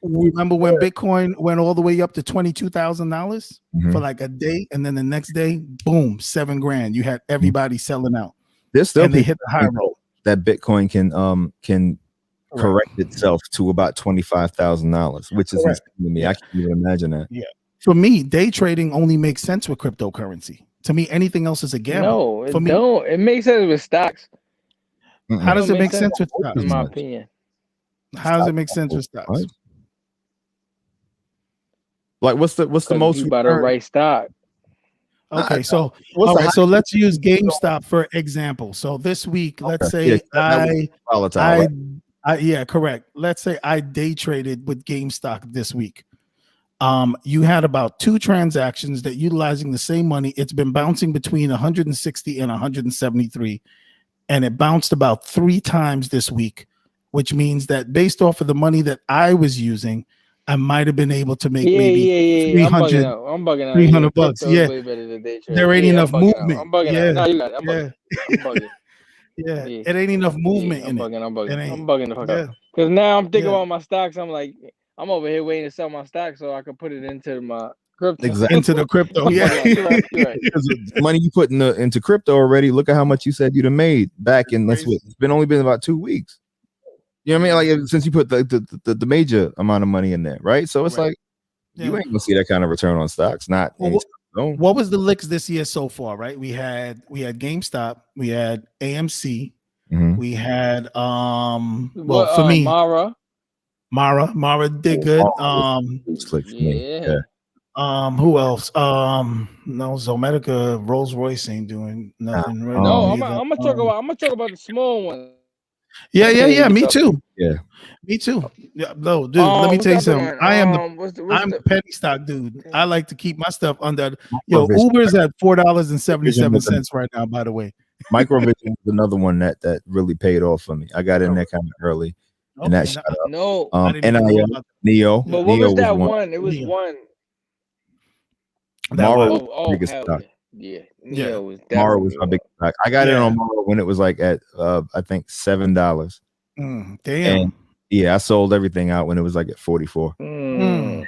Remember when Bitcoin went all the way up to $22,000 for like a day, and then the next day, boom, $7,000. You had everybody selling out. There's still and they hit the high road. That Bitcoin can correct itself to about $25,000, which is insane to me. I can't even imagine that. Yeah. For me, day trading only makes sense with cryptocurrency. To me, anything else is a gamble. No, it for me, don't. It makes sense with stocks. How does it make sense with stocks? In my opinion. How does it make sense with stocks? What? Like, what's the most? You buy the right stock. Okay, so all right, so let's use GameStop for example. So this week, let's say yeah, correct. Let's say I day traded with GameStop this week. You had about 2 transactions that utilizing the same money. It's been bouncing between 160 and 173, and it bounced about 3 times this week, which means that based off of the money that I was using, I might have been able to make maybe 300, I'm bugging out. $300. Yeah, there ain't enough movement. I'm bugging out. No, you're not. I'm bugging. Yeah, it ain't enough movement in it. I'm bugging the fuck up. Because now I'm thinking about my stocks. I'm like, I'm over here waiting to sell my stocks so I can put it into my crypto. Exactly. Into the crypto. Yeah. You're right. Because the money you put into crypto already, look at how much you said you'd have made back in it's only been about 2 weeks. You know what I mean? Like, since you put the major amount of money in there, right? So it's like you ain't gonna see that kind of return on stocks. Not what was the licks this year so far, right? We had GameStop, we had AMC, we had for me, Mara did good. Who else? No, Zomedica, Rolls Royce ain't doing nothing right now. No, I'm gonna talk about the small one. Yeah. Me too. Yeah, me too. Yeah, no, dude. Let me tell you something. I'm the penny stock dude. I like to keep my stuff under. Uber's at $4.77 right now. By the way, Microvision is another one that really paid off for me. I got in there kind of early, and that shut up. No, Neo. But what was that one? It was one. Mara was the biggest stock. Mara was my big stock. I got in on Mara when it was like at I think $7. Damn. And I sold everything out when it was like at 44. I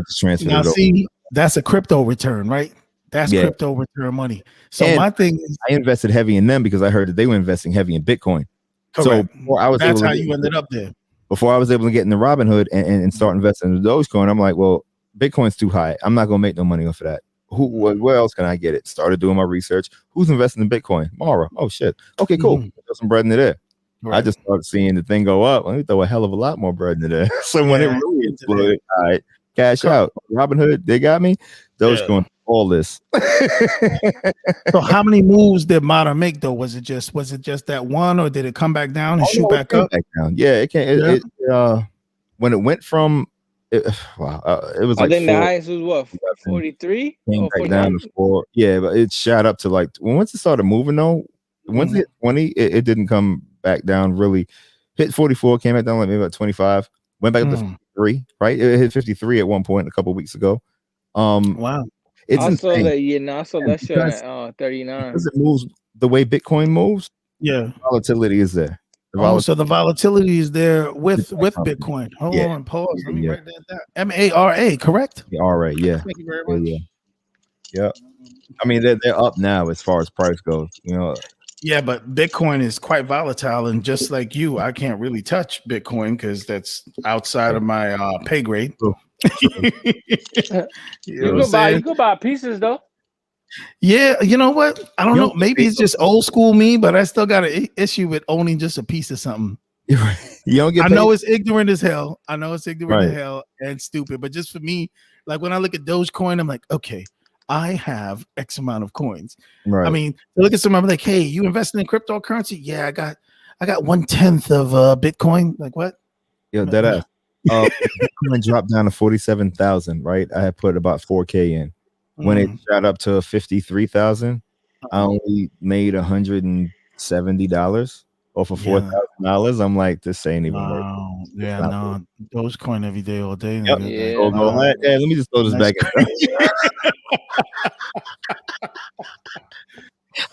just transferred it over. See, that's a crypto return, right? That's crypto return money. So my thing is, I invested heavy in them because I heard that they were investing heavy in Bitcoin. Correct. So that's how you ended up there. Before I was able to get into Robinhood and start investing in Dogecoin, I'm like, well, Bitcoin's too high. I'm not gonna make no money off of that. Where else can I get it? Started doing my research. Who's investing in Bitcoin? Mara. Oh shit. Okay, cool. Throw some bread into there. Right. I just started seeing the thing go up. Let me throw a hell of a lot more bread into there. So when it really exploded, all right, cash out. Robinhood, they got me. Dogecoin, all this. So how many moves did Mara make though? Was it just that one, or did it come back down and shoot back up? Back down. Yeah, it can. When it went from. It was like, I think the highest was what, 43? Came back down to 4. Yeah, but it shot up to like once it started moving though. Once it hit 20, it didn't come back down really. Hit 44, came back down like maybe about 25. Went back up to 53. Right, it hit 53 at one point a couple of weeks ago. Wow, it's I insane. saw that shit at 39. Because it moves the way Bitcoin moves. Yeah, volatility is there. So the volatility is there with Bitcoin. Hold on, pause. Let me write that down. MARA, correct? RA, yeah. Thank you very much. Yeah. I mean, they're up now as far as price goes. Yeah, but Bitcoin is quite volatile, and just like you, I can't really touch Bitcoin because that's outside of my pay grade. You go buy pieces though. Yeah, you know what? I don't know. Maybe it's just old school me, but I still got an issue with owning just a piece of something. You don't get. I know it's ignorant as hell. And stupid. But just for me, like when I look at Dogecoin, I'm like, okay, I have X amount of coins. Right. I mean, look at someone like, hey, you investing in cryptocurrency? Yeah, I got 1/10 of Bitcoin. Like what? Yo, that ass. Bitcoin dropped down to 47,000, right? I had put about 4K in. When it shot up to 53,000, I only made $170 off of $4,000. I'm like, this ain't even worth it. Yeah, no, Dogecoin every day, all day. Yep. Yeah, Let me just throw this back in.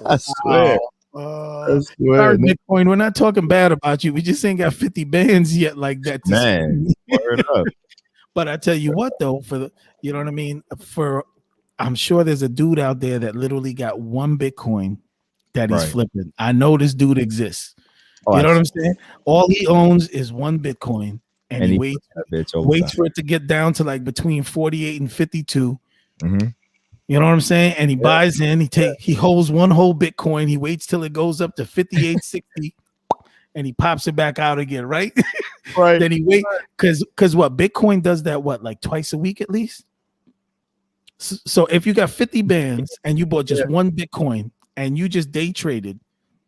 I swear. Sorry, Bitcoin. We're not talking bad about you. We just ain't got 50 bands yet like that. Man, word up. But I tell you what, though, you know what I mean? I'm sure there's a dude out there that literally got 1 Bitcoin that he's flipping. I know this dude exists. You know what I'm saying? All he owns is 1 Bitcoin, and he waits for it to get down to like between 48 and 52. You know what I'm saying? And he buys in. He holds 1 whole Bitcoin. He waits till it goes up to 58.60, and he pops it back out again. Right. Then he waits because what Bitcoin does that like twice a week at least. So if you got 50 bands and you bought just 1 Bitcoin and you just day traded,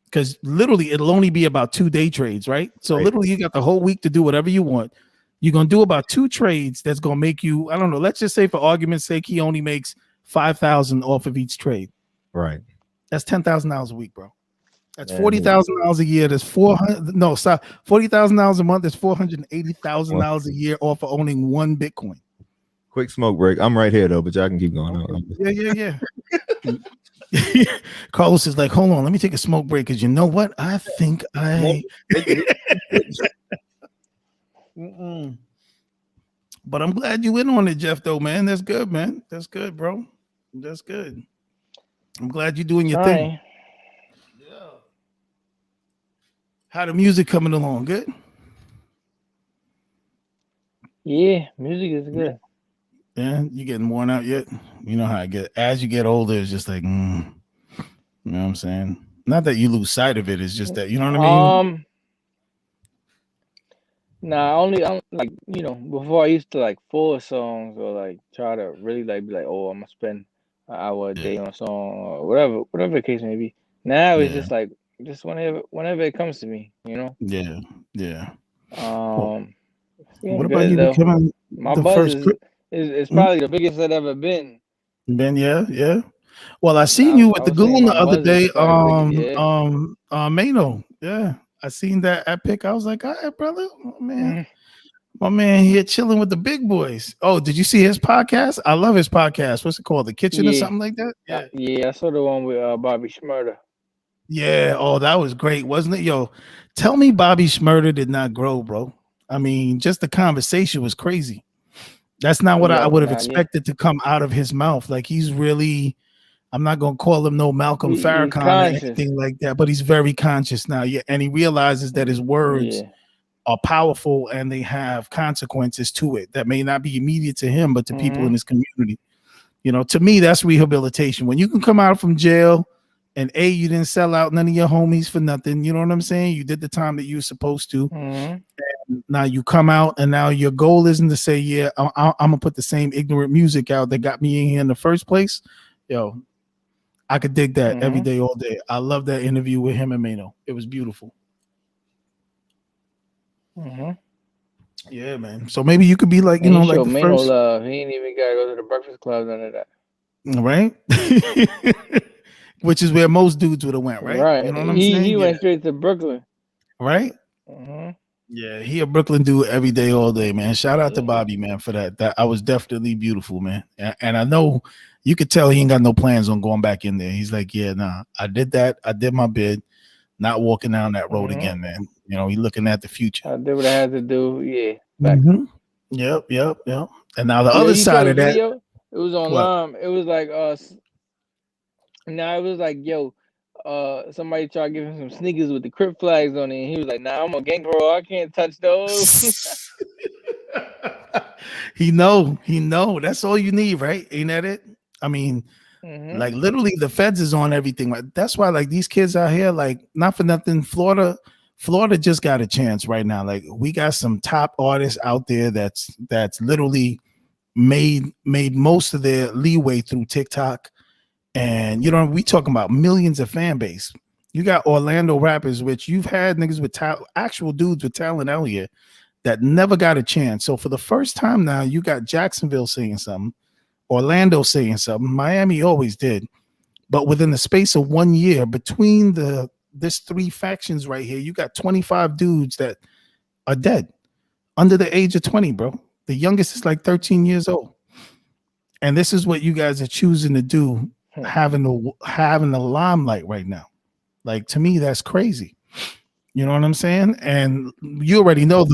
because literally it'll only be about 2 day trades, right? So literally you got the whole week to do whatever you want. You're gonna do about 2 trades that's gonna make you, I don't know, let's just say for argument's sake, he only makes 5,000 off of each trade. Right. That's $10,000 a week, bro. That's $40,000 a year. That's $40,000 a month. That's $480,000 a year off of owning 1 Bitcoin. Quick smoke break. I'm right here though, but y'all can keep going on. Yeah. Carlos is like, hold on, let me take a smoke break because you know what? I think But I'm glad you in on it, Jeff, though, man. That's good, man. That's good, bro. That's good. I'm glad you're doing your thing. Yeah. How the music coming along? Good? Yeah, music is good. Yeah, you getting worn out yet? You know how I get. As you get older, it's just like, you know what I'm saying? Not that you lose sight of it. It's just that, you know what I mean? Nah, I'm like, before I used to like force songs or like try to really like be like, oh, I'm gonna spend an hour a day on a song or whatever the case may be. Now it's just like, just whenever it comes to me, Yeah. What about you becoming my buzz is probably the biggest I've ever been. Ben, yeah. Well, I seen you with the goon the other day. Mano. Yeah. I seen that epic. I was like, all right, brother. Oh, man. My man here chilling with the big boys. Oh, did you see his podcast? I love his podcast. What's it called? The Kitchen or something like that? Yeah, I saw the one with Bobby Shmurda. Yeah. Oh, that was great, wasn't it? Yo, tell me Bobby Shmurda did not grow, bro. I mean, just the conversation was crazy. That's not what I would have expected to come out of his mouth. Like, he's really, I'm not going to call him no Malcolm Farrakhan or anything like that, but he's very conscious now. Yeah, and he realizes that his words are powerful and they have consequences to it that may not be immediate to him, but to people in his community. You know, to me, that's rehabilitation. When you can come out from jail and you didn't sell out none of your homies for nothing. You know what I'm saying? You did the time that you were supposed to. And now you come out and now your goal isn't to say, yeah, I'm gonna put the same ignorant music out that got me in here in the first place. Yo, I could dig that every day, all day. I love that interview with him and Mano. It was beautiful. Yeah, man. So maybe you could be like, like the Mano first. Love. He ain't even gotta go to the Breakfast Club, none of that. Right? Which is where most dudes would have went, right? Right. You know what I'm saying? He went straight to Brooklyn. Right? Yeah, he a Brooklyn dude every day, all day, man. Shout out to Bobby, man, for that. That I was definitely beautiful, man. And I know you could tell he ain't got no plans on going back in there. He's like, yeah, nah, I did that. I did my bid. Not walking down that road again, man. You know, he looking at the future. I did what I had to do. Yeah. Yep. And now the other side of that, video? It was online. It was like now it was like, yo, somebody tried to give him some sneakers with the Crip flags on it, and he was like, nah, I'm a gang bro, I can't touch those. He know. That's all you need, right? Ain't that it? I mean, like literally the feds is on everything. Like, that's why like these kids out here, like, not for nothing, Florida just got a chance right now. Like, we got some top artists out there that's literally made most of their leeway through TikTok. And we talking about millions of fan base. You got Orlando rappers, which you've had niggas with actual dudes with talent out here that never got a chance. So for the first time now, you got Jacksonville saying something, Orlando saying something. Miami always did. But within the space of 1 year, between this three factions right here, you got 25 dudes that are dead under the age of 20, bro. The youngest is like 13 years old. And this is what you guys are choosing to do, having the limelight right now. Like, to me, that's crazy. You know what I'm saying? And you already know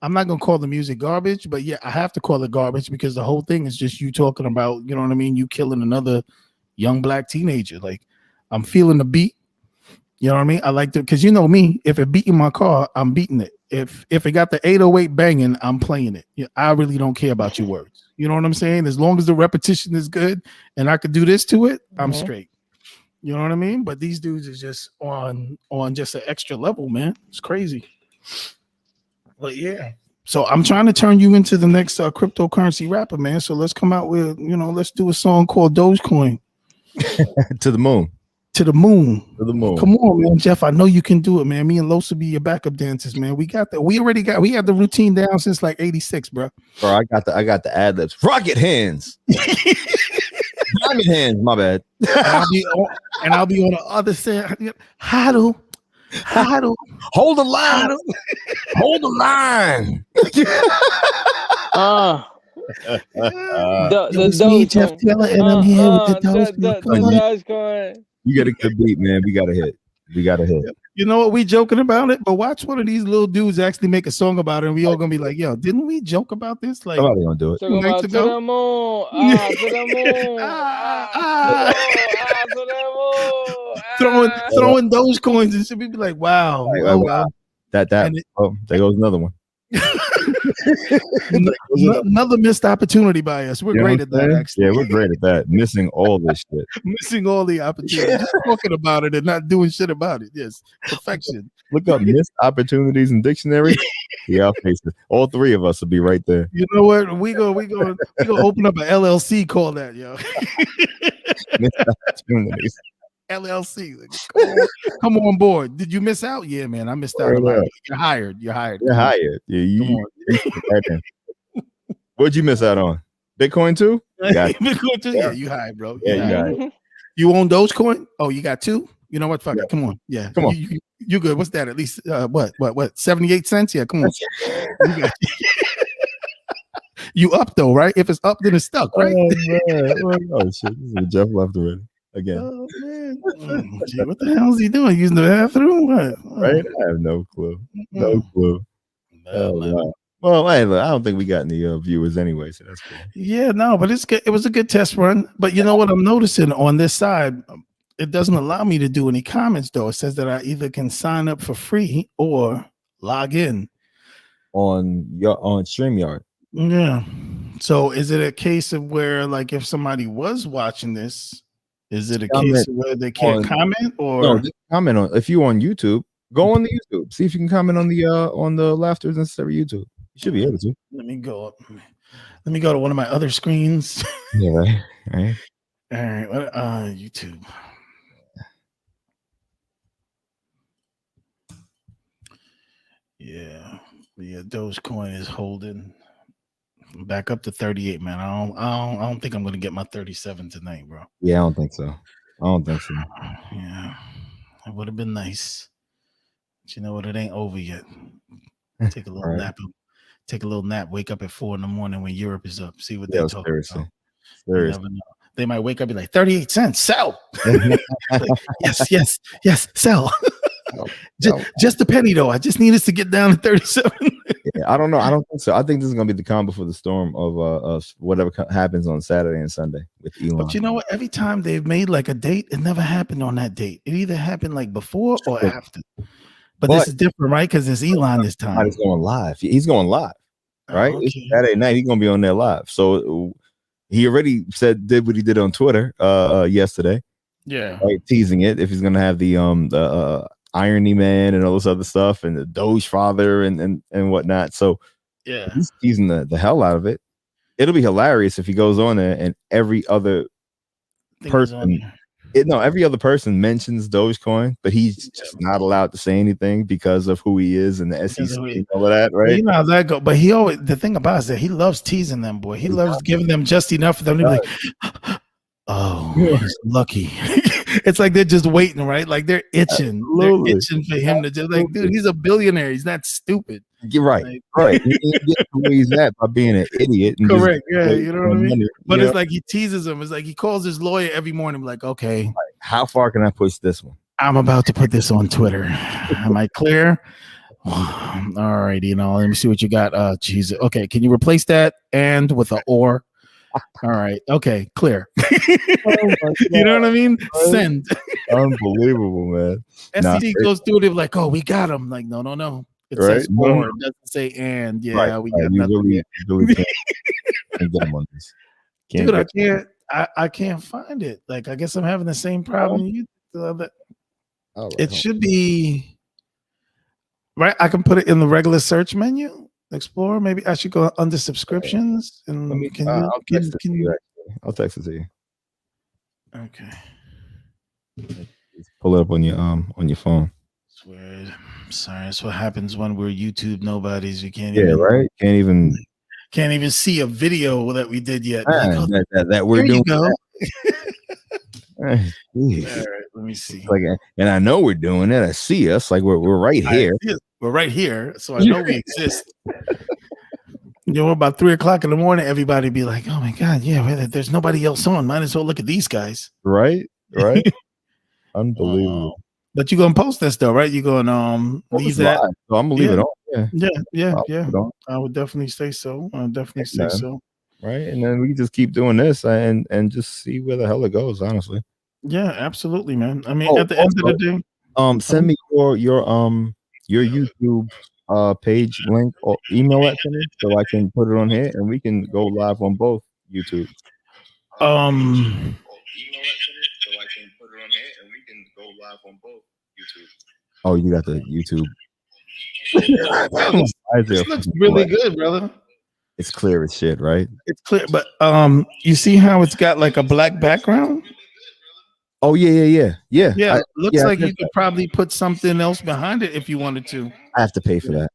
I'm not gonna call the music garbage, but yeah, I have to call it garbage because the whole thing is just you talking about, you know what I mean, you killing another young black teenager. Like, I'm feeling the beat. You know what I mean? I like to, because you know me, if it beating my car, I'm beating it. If it got the 808 banging, I'm playing it. I really don't care about your words. You know what I'm saying? As long as the repetition is good and I could do this to it, I'm straight. You know what I mean? But these dudes is just on just an extra level, man. It's crazy. But yeah. So I'm trying to turn you into the next cryptocurrency rapper, man. So let's come out with, let's do a song called Dogecoin. To the moon. To the moon. To the moon. Come on, man, Jeff. I know you can do it, man. Me and Los will be your backup dancers, man. We got that. We had the routine down since like 86, bro. Bro, I got the ad libs. Rocket hands. Diamond hands, my bad. And I'll be on the other side. HODL. Hold the line. Hold the line. The Jeff Taylor, and I'm here with the Dogecoin. You get a good beat, man. We got a hit. You know what? We joking about it, but watch one of these little dudes actually make a song about it, and we all gonna be like, "Yo, didn't we joke about this?" Like, somebody gonna do it. To the moon, to the moon, throwing those coins and shit. We be like, "Wow, wow. That there goes another one." Another missed opportunity by us. We're great at that, actually. Yeah, we're great at that. Missing all this shit. Missing all the opportunities. Just talking about it and not doing shit about it. Yes. Perfection. Look up missed opportunities in dictionary. Yeah, I'll face it. All three of us will be right there. You know what? We go open up an LLC, call that, yo. Missed opportunities. LLC. Come on board. Did you miss out? Yeah, man. I missed out. You're hired. You're hired. Yeah, you right there. What'd you miss out on? Bitcoin too? Bitcoin too? Yeah, you hired, bro. Yeah, you hired. You own Dogecoin? Oh, you got two? You know what? Fuck it. Come on. Yeah. Come on. You good. What's that? At least what? 78 cents? Yeah, come on. You up though, right? If it's up, then it's stuck, right? Oh shit. This is Jeff left already. Again. Oh man. Gee, what the hell is he doing? Using the bathroom? What? Right? I have no clue. No clue. Wow. Well, hey, look, I don't think we got any viewers anyway, so that's cool. Yeah, no, but it's good. It was a good test run. But you know what I'm noticing on this side, it doesn't allow me to do any comments though. It says that I either can sign up for free or log in on StreamYard. Yeah. So is it a case of where, like, if somebody was watching this, is it a case of where they can't comment, or no, just comment on, if you're on YouTube, go on the YouTube, see if you can comment on the Laughters and stuff YouTube. You should be able to. Let me go up. Let me go to one of my other screens. Yeah, right. All right. What, YouTube. Yeah. Dogecoin is holding back up to 38, man. I don't think I'm gonna get my 37 tonight, bro. Yeah, I don't think so. Yeah, it would have been nice. But you know what? It ain't over yet. Take a little nap. Take a little nap. Wake up at 4 a.m. when Europe is up. See what they're talking about. Seriously. They might wake up and be like 38 cents. Sell. yes. Sell. Just a penny though. I just need us to get down to 37. Yeah, I don't know. I don't think so. I think this is gonna be the calm before the storm of whatever happens on Saturday and Sunday with Elon. But you know what? Every time they've made like a date, it never happened on that date. It either happened like before or after. But this is different, right? Because it's Elon this time. He's going live. He's going live, right? Okay. It's Saturday night. He's gonna be on there live. So he already did what he did on Twitter yesterday. Yeah, right, teasing it if he's gonna have the Irony Man and all this other stuff and the Doge Father and whatnot. So yeah, he's teasing the hell out of it. It'll be hilarious if he goes on there and every other person No, every other person mentions Dogecoin, but he's just not allowed to say anything because of who he is and the SEC and all of that, right? You know how that go. But he always, the thing about it is that he loves teasing them, boy. He loves giving them just enough for them to be like, oh, he's lucky. It's like they're just waiting, right? Like they're itching. Absolutely. They're itching for him to just like, dude, he's a billionaire. He's not stupid. You're right. Like, Right. He didn't get where he's at by being an idiot. And correct. Just Yeah, you know what I mean? money, But it's like he teases him. It's like he calls his lawyer every morning, like, okay, how far can I push this one? I'm about to put this on Twitter. Am I clear? All right, you know, let me see what you got. Jesus. Okay, can you replace that and with a or? All right, okay, clear. You know what I mean? Send. Unbelievable, man. SEC goes through it like, oh, we got him. Like, no. It says or, it doesn't say and. Yeah, we got nothing. Really can't get him on this. Dude, I can't find it. Like, I guess I'm having the same problem you. It should be right. I can put it in the regular search menu, Explorer. Maybe I should go under subscriptions and I'll text it to you. Okay. Pull it up on your phone. Sorry, that's what happens when we're YouTube nobodies. We can't right. Can't even see a video that we did yet. Like, that we're doing. Go. All right, let me see. Like, and I know we're doing it. I see us. Like we're right here. We're right here, so I know we exist. You know, about 3:00 in the morning, everybody be like, "Oh my god, yeah, there's nobody else on. Might as well look at these guys." Right. Unbelievable. But you're gonna post this though, right? You're gonna leave that. So I'm gonna leave it on. Yeah. I would definitely say so. Right, and then we can just keep doing this and just see where the hell it goes. Honestly. Yeah, absolutely, man. I mean, at the end of the day, send me your YouTube page link or email it to me so I can put it on here and we can go live on both YouTube. Oh, you got the YouTube. This looks really good, brother. It's clear as shit, right? It's clear, but you see how it's got like a black background? Oh yeah. It looks like you could probably put something else behind it if you wanted to. I have to pay for that.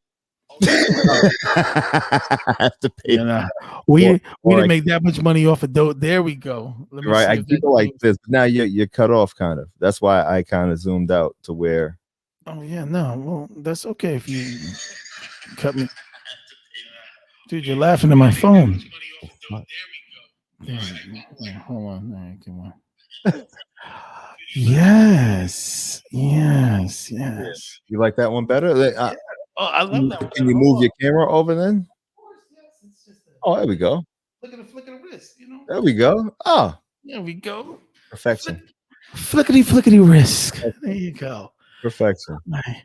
I have to pay. We didn't make that much money off of dough. There we go. Right, I keep it like this. Now you're cut off, kind of. That's why I kind of zoomed out to where. Oh yeah, no. Well, that's okay if you cut me. Dude, you're laughing at my phone. Yeah, hold on. All right, come on. Yes. You like that one better? I love that one. Can you move your camera over then? Of course, yes. It's just oh, there we go. Look at the flick of the wrist, you know? There we go. Oh. There we go. Perfection. Flickety wrist. There you go. Perfection. Right.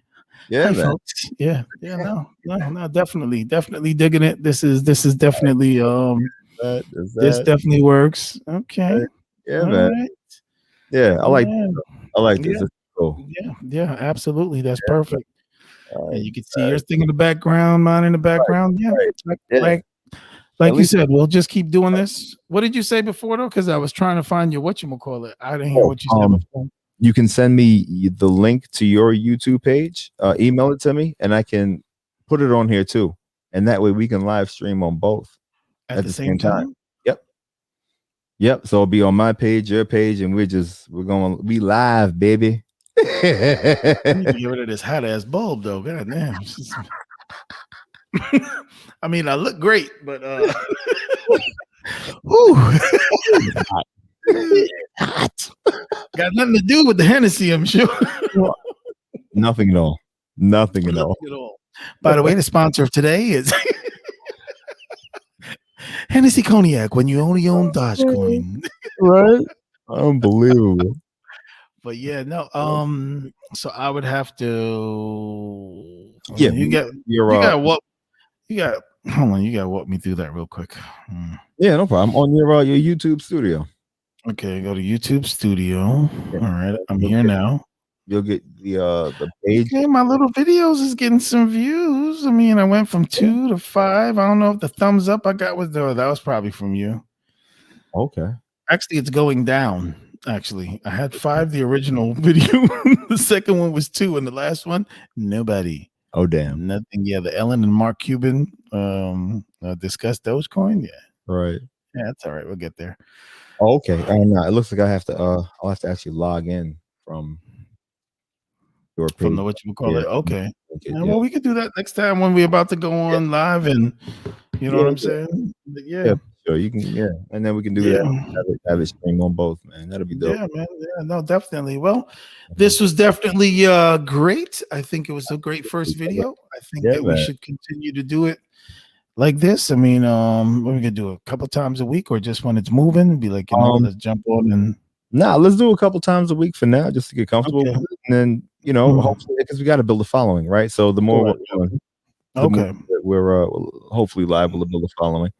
Yeah, man. Folks. Yeah. No, definitely digging it. This is definitely this definitely works. Okay. Yeah, man. Right. Yeah, I like this. Yeah. Cool. Yeah, absolutely. That's perfect. And you can see your thing in the background, mine in the background. Right. Like you said, we'll just keep doing this. What did you say before though? Because I was trying to find your whatchamacallit. I didn't hear what you said before. You can send me the link to your YouTube page, email it to me, and I can put it on here too. And that way we can live stream on both at the same time. Yep. So it'll be on my page, your page, and we're going to be live, baby. I need to get rid of this hot ass bulb though. God damn. I mean, I look great, but hot. Got nothing to do with the Hennessy, I'm sure. Nothing at all. Nothing at all. By the way, the sponsor of today is Hennessy Cognac when you only own Dogecoin. Right? Unbelievable. But yeah, no. So I would have to. Yeah, you got what? You got. Hold on, you got to walk me through that real quick. Yeah, no problem. On your YouTube studio. Okay, go to YouTube Studio. Yeah. All right, I'm here now. You'll get the page. Okay, my little videos is getting some views. I mean, I went from 2 to 5. I don't know if the thumbs up I got was that was probably from you. Okay. Actually, it's going down. actually. I had 5 the original video. The second one was 2, and the last one, nobody. Oh damn. Nothing. Yeah, the Ellen and Mark Cuban discussed Dogecoin. Yeah. Right. Yeah, that's all right. We'll get there. Oh, okay. No, it looks like I'll have to actually log in from your page. From the what you call it. Okay. Yeah. Well, we could do that next time when we're about to go on live, and you know what I'm saying. But yeah. Sure. You can. Yeah, and then we can do that. Have it stream on both, man. That'll be dope. Yeah, man. Yeah, no, definitely. Well, this was definitely great. I think it was a great first video. I think that we should continue to do it like this. I mean, we could do a couple times a week, or just when it's moving, be like, let's jump on and. Nah, let's do a couple times a week for now, just to get comfortable with it. And then, hopefully, because we got to build a following, right? So the more we're hopefully liable to build a following.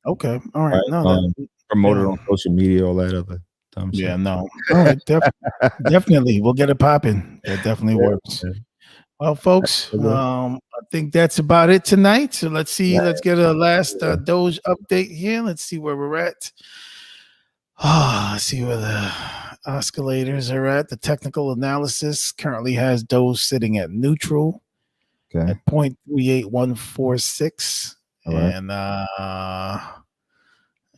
Okay, all right. No, promote it on social media, all that other dumb shit. Yeah, no. All right, definitely, we'll get it popping. That definitely works. Yeah. Well, folks, I think that's about it tonight. So let's see. Yeah. Let's get a last Doge update here. Let's see where we're at. Let's see where the oscillators are at. The technical analysis currently has Doge sitting at neutral at 0.38146. Right. And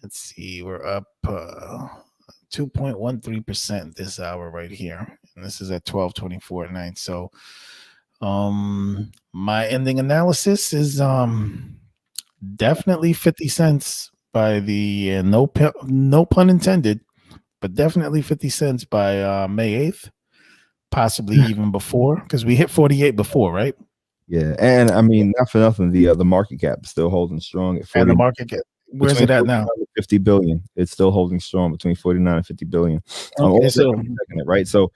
let's see, we're up 2.13% this hour right here. And this is at 12:24 at night. So my ending analysis is definitely 50 cents by the no pun intended, but definitely 50 cents by May 8th, possibly even before, because we hit 48 before, right? Yeah, and I mean, not for nothing, the market cap is still holding strong at 40. And the market cap, where's it at now? 50 billion. It's still holding strong between 49 and 50 billion. Okay, so right. So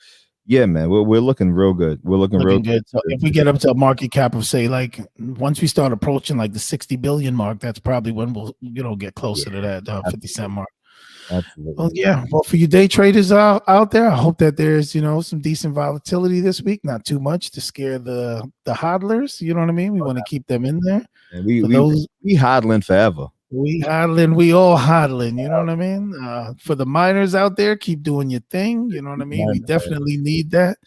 yeah, man, we're looking real good. We're looking real good. So if we get up to a market cap of, say, like, once we start approaching like the 60 billion mark, that's probably when we'll get closer to that 50 cent mark. Absolutely. Well, yeah. Well, for you day traders out there, I hope that there's some decent volatility this week. Not too much to scare the hodlers. You know what I mean? We want to keep them in there. And we hodling forever. We hodling. We all hodling. You know what I mean? For the miners out there, keep doing your thing. You know what I mean? We definitely need that.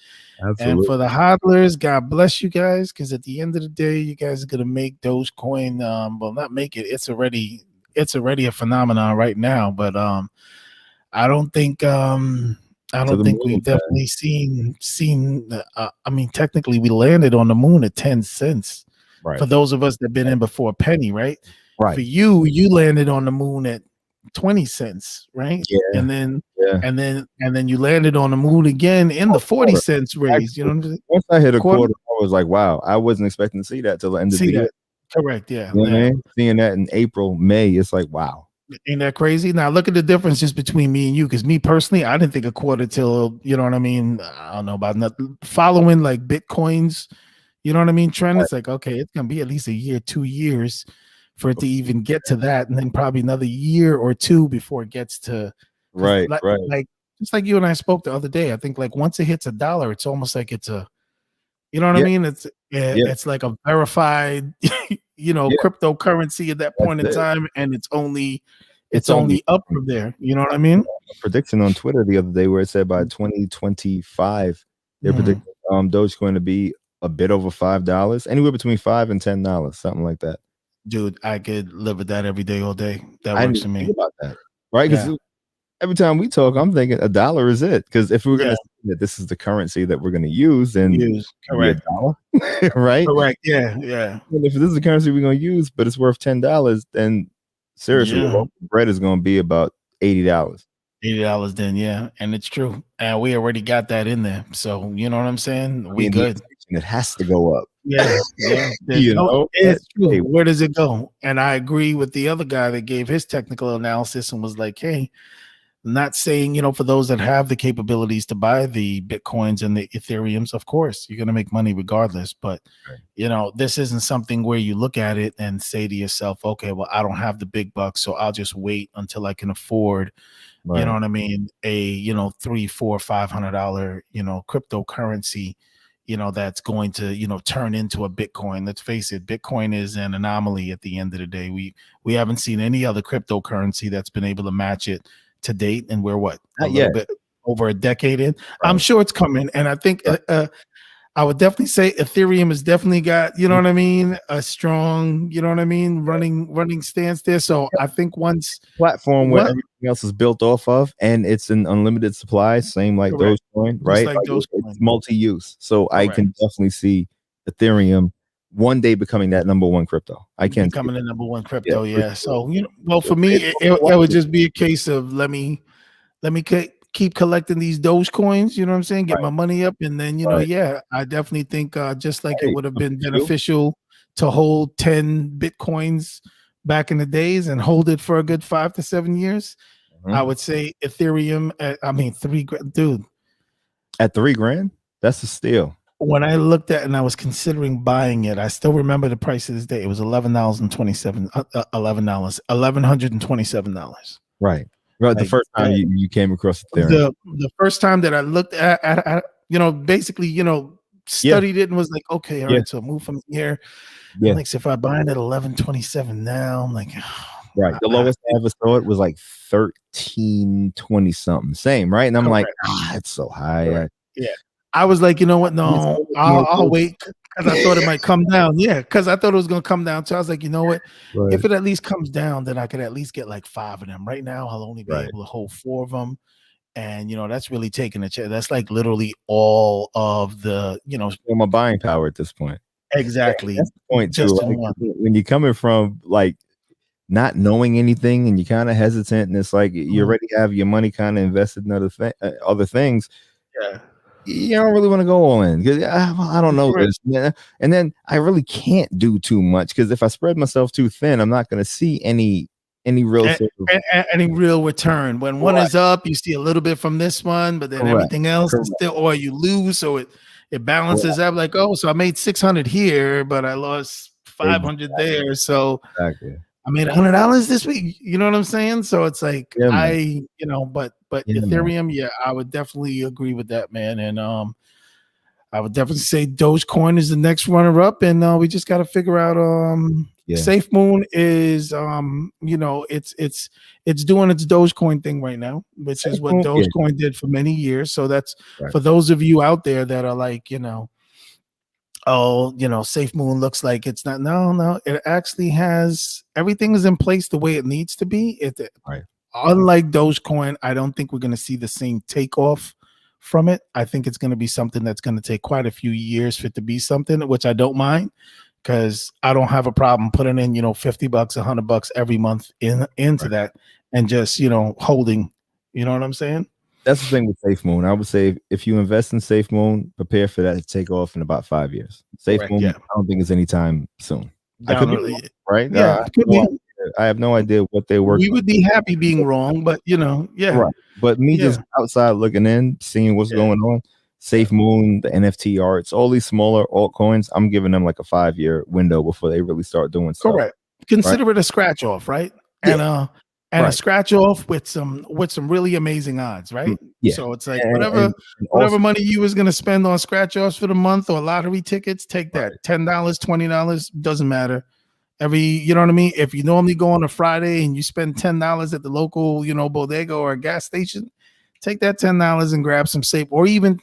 Absolutely. And for the hodlers, God bless you guys, because at the end of the day, you guys are gonna make Dogecoin. Well, not make it. It's already a phenomenon right now, but I don't think we've definitely seen I mean, technically we landed on the moon at 10 cents. Right. For those of us that been in before a penny, right? Right. For you landed on the moon at 20 cents, right? Yeah. And then you landed on the moon again in the 40 cents raise. You know what I'm saying? Once I hit a quarter, I was like, wow, I wasn't expecting to see that till the end of the year. Correct. Yeah. You know what I mean? Seeing that in April, May, it's like, wow. Ain't that crazy? Now look at the difference just between me and you. Because me personally, I didn't think a quarter till, you know what I mean? I don't know about nothing. Following like Bitcoin's, you know what I mean, trend. It's like, okay, it's gonna be at least a year, 2 years for it to even get to that, and then probably another year or two before it gets to right. Like just like you and I spoke the other day. I think like once it hits $1, it's almost like it's a, you know what I mean? It's like a verified, cryptocurrency at that point in time, and it's only up from there. You know what I mean? A prediction on Twitter the other day where it said by 2025 they're predicting Dogecoin to be a bit over $5, anywhere between $5 and $10, something like that. Dude, I could live with that every day, all day. That works for me. Think about that, right? Because every time we talk, I'm thinking $1 is it. Because if we're going to say that this is the currency that we're going to use, then correct, right? Correct. Yeah. And if this is the currency we're going to use, but it's worth $10, then seriously, bread is going to be about $80. $80 then, yeah, and it's true, and we already got that in there. So you know what I'm saying? We good. It has to go up. Yeah. It's true. Hey, where does it go? And I agree with the other guy that gave his technical analysis and was like, hey, not saying, for those that have the capabilities to buy the Bitcoins and the Ethereums, of course, you're going to make money regardless. But, this isn't something where you look at it and say to yourself, okay, well, I don't have the big bucks, so I'll just wait until I can afford, you know what I mean, a, $300, $400, $500, cryptocurrency, that's going to, turn into a Bitcoin. Let's face it, Bitcoin is an anomaly at the end of the day. We haven't seen any other cryptocurrency that's been able to match it to date, and we're a over a decade in. I'm sure it's coming, and I think I would definitely say Ethereum has definitely got, you know what I mean, a strong, you know what I mean, running stance there. So I think once platform where everything else is built off of, and it's an unlimited supply, same like Dogecoin, right? Like Dogecoin. It's multi-use. So I can definitely see Ethereum one day becoming that number one crypto. I can becoming the number one crypto. Yeah, So well, for me, it would just be a case of let me keep collecting these Dogecoins, you know what I'm saying? Get my money up, and then I definitely think just like it would have been beneficial to hold 10 Bitcoins back in the days and hold it for a good 5 to 7 years. I would say Ethereum at, I mean, dude. At $3,000, that's a steal. When I looked at and I was considering buying it, I still remember the price of this day. It was $1,127. Right. Well, the first time you came across Ethereum. The first time that I looked at basically, studied it and was like, okay, all right, so move from here. Yeah. Like, so if I buy it at 1127 now, I'm like, right. The lowest I ever saw it was like 1320 something. Same, right? And I'm like, it's so high. Yeah. I was like, you know what? No, I'll wait because I thought it might come down. Yeah, because I thought it was going to come down. So I was like, you know what? If it at least comes down, then I could at least get like 5 of them. Right now, I'll only be able to hold 4 of them. And, that's really taking a chance. That's like literally all of the, my buying power at this point. Exactly. That's the point, too. Like, when you're coming from like not knowing anything and you're kind of hesitant, and it's like you already have your money kind of invested in other things. Yeah. You don't really want to go all in because I don't know this, and then I really can't do too much because if I spread myself too thin, I'm not going to see any real any real return. When one is up, you see a little bit from this one, but then everything else is still, or you lose, so it balances out. Like, oh, so I made 600 here, but I lost 500 there, so I made $100 this week. You know what I'm saying? So it's like but Ethereum, I would definitely agree with that, man. And I would definitely say Dogecoin is the next runner up, and we just got to figure out SafeMoon is it's doing its Dogecoin thing right now, which is what Dogecoin did for many years. So that's for those of you out there that are like, SafeMoon looks like it's not. No, it actually has everything is in place the way it needs to be. Unlike Dogecoin, I don't think we're going to see the same takeoff from it. I think it's going to be something that's going to take quite a few years for it to be something, which I don't mind because I don't have a problem putting in, $50, $100 every month into that and just, holding. You know what I'm saying? That's the thing with SafeMoon. I would say if you invest in SafeMoon, prepare for that to take off in about 5 years. SafeMoon, I don't think it's anytime soon. I could be wrong, right? Yeah, I have no idea what they work. We would be happy being wrong, but Right. But me just outside looking in, seeing what's going on, SafeMoon, the NFT arts, all these smaller altcoins, I'm giving them like a 5-year window before they really start doing stuff. Correct. Consider it a scratch off, right? And a scratch off with some really amazing odds, right? Yeah. So it's like whatever money you was gonna spend on scratch offs for the month or lottery tickets, take that $10, $20, doesn't matter. You know what I mean? If you normally go on a Friday and you spend $10 at the local, bodega or a gas station, take that $10 and grab some safe, or even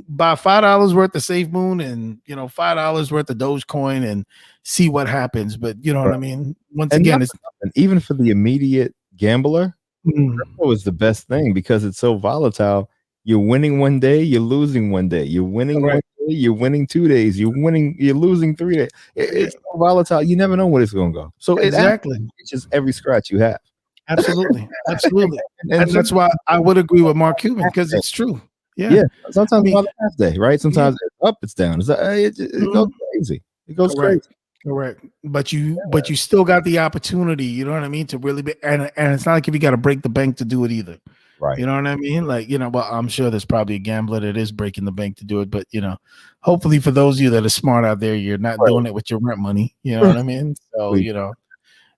buy $5 worth of SafeMoon and $5 worth of Dogecoin and see what happens. But you know what I mean? Once again, it's even for the immediate gambler, crypto is the best thing because it's so volatile. You're winning one day, you're losing one day. You're winning one day, you're winning 2 days. You're losing 3 days. It's so volatile. You never know where it's going to go. So it's just every scratch you have. Absolutely. and that's why I would agree with Mark Cuban because it's true. Yeah. Sometimes it's not a half day, right? Sometimes it's up, it's down. It goes crazy. It goes crazy. Correct. But you still got the opportunity, you know what I mean, to really be, and it's not like if you got to break the bank to do it either. Right. You know what I mean? Like, well, I'm sure there's probably a gambler that is breaking the bank to do it, but hopefully for those of you that are smart out there, you're not doing it with your rent money. You know what I mean? So,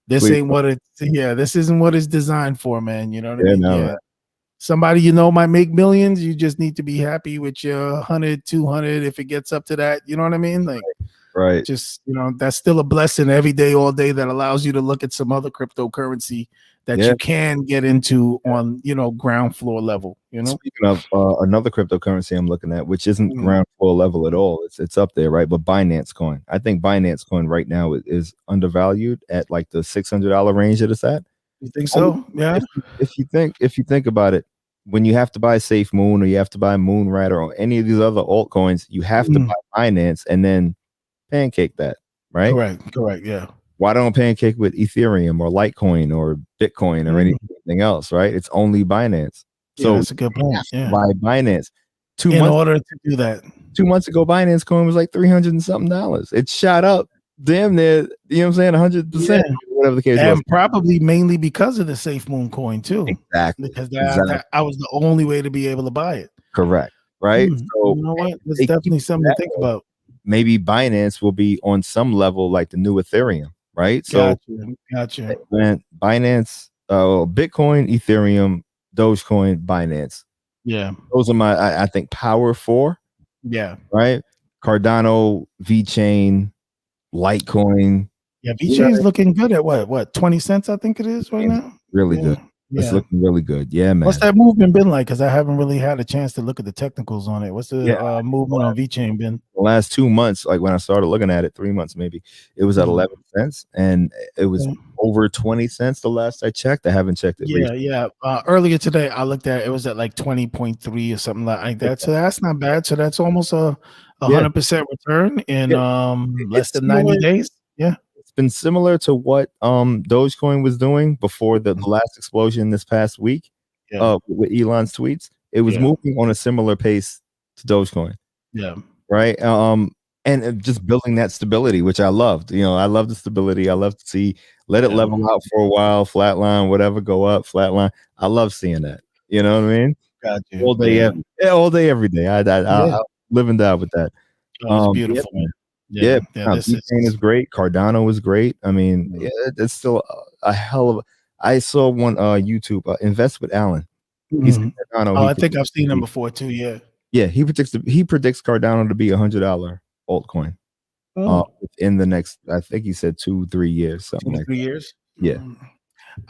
this ain't what this isn't what it's designed for, man. You know what I mean? No. Somebody might make millions. You just need to be happy with your 100, 200 if it gets up to that. You know what I mean? Like, Right. Just, that's still a blessing every day, all day, that allows you to look at some other cryptocurrency that you can get into on, ground floor level, Speaking of another cryptocurrency I'm looking at, which isn't ground floor level at all. It's up there, right? But Binance Coin. I think Binance Coin right now is undervalued at like the $600 range that it's at. You think so? Yeah. If you think about it, when you have to buy Safe Moon or you have to buy Moonrat or any of these other altcoins, you have to buy Binance and then pancake that, right? Correct. Yeah. Why don't pancake with Ethereum or Litecoin or Bitcoin or anything else, right? It's only Binance. So that's a good point. Yeah. Buy Binance. In order to do that, 2 months ago, Binance Coin was like $300 and something. It shot up damn near, you know what I'm saying, 100%, whatever the case was. And probably mainly because of the Safe Moon coin too. Exactly. Because that was the only way to be able to buy it. Correct. Right. So you know what? That's definitely something to think about. Maybe Binance will be on some level like the new Ethereum, right? So gotcha. When Binance, Bitcoin, Ethereum, Dogecoin, Binance. Yeah. Those are my, I think, power four. Yeah. Right. Cardano, VeChain, Litecoin. Yeah, VeChain is looking good at what 20 cents, I think it is right now. Really good. It's looking really good. Yeah, man. What's that movement been like? Because I haven't really had a chance to look at the technicals on it. What's the movement on VeChain been? The last 2 months, like when I started looking at it, 3 months maybe, it was at 11 cents, and it was over 20 cents the last I checked. I haven't checked it. Yeah. Earlier today, I looked at it was at like 20.3 or something like that. So that's not bad. So that's almost a 100% return in less than 90 days. Yeah. It's been similar to what Dogecoin was doing before the last explosion this past week with Elon's tweets. It was moving on a similar pace to Dogecoin. Yeah. Right. And just building that stability, which I loved. I love the stability. I love to see let it level out for a while, flatline, whatever, go up, flatline. I love seeing that. You know what I mean? Gotcha. All day, every day. I live and die with that. It's beautiful, man. VeChain is great. Cardano is great. I mean, it's still a hell of. I saw one YouTube Invest with Alan. He's Cardano. I think I've seen him before too. Yeah, he predicts Cardano to be $100 altcoin in the next. I think he said 2-3 years, something like 3 years. Yeah.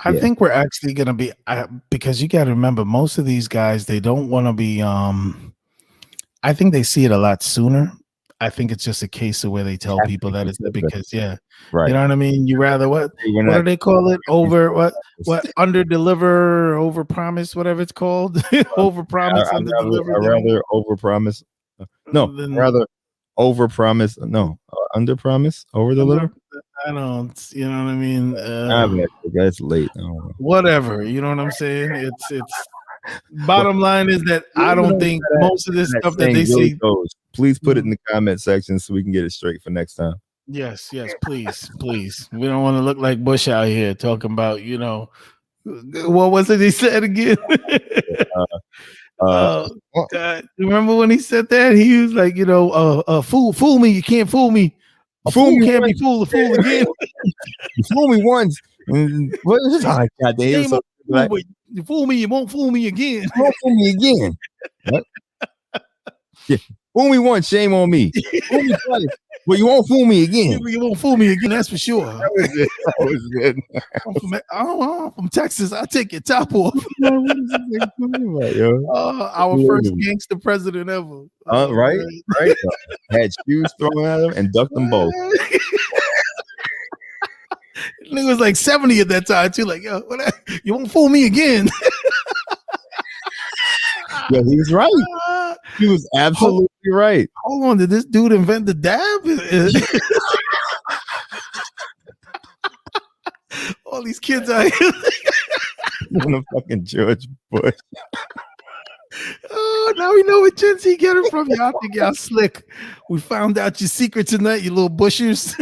I think we're actually going to be because you got to remember most of these guys, they don't want to be. I think they see it a lot sooner. I think it's just a case of where they tell people that it's because right. You know what I mean? You rather what do they call it? Over what under deliver, over promise, whatever it's called. Over promise, under deliver. I rather over promise. Rather over promise. No, under promise, over deliver. I don't. You know what I mean? It's late. Whatever. You know what I'm saying? It's. Bottom line is that I don't think most of this stuff that they see. Please put it in the comment section so we can get it straight for next time. Yes, please. We don't want to look like Bush out here talking about, what was it he said again? Remember when he said that? He was like, fool me, you can't fool me. A fool can't be fooled, a fool again. You fool me once. What is this? You fool me, you won't fool me again. You won't fool me again. What? Yeah. Fool me once, shame on me. Fool me twice, but you won't fool me again. You won't fool me again, that's for sure. That was good. I'm from Texas. I'll take your top off. Our first gangster president ever. Right. Had shoes thrown at him and ducked them both. It was like 70 at that time too. Like, you won't fool me again. Yeah, he was right. He was absolutely right. Hold on, did this dude invent the dab? All these kids out here. The fucking George Bush. Oh, now we know what gens he get it from. Y'all think y'all slick. We found out your secret tonight, you little bushers.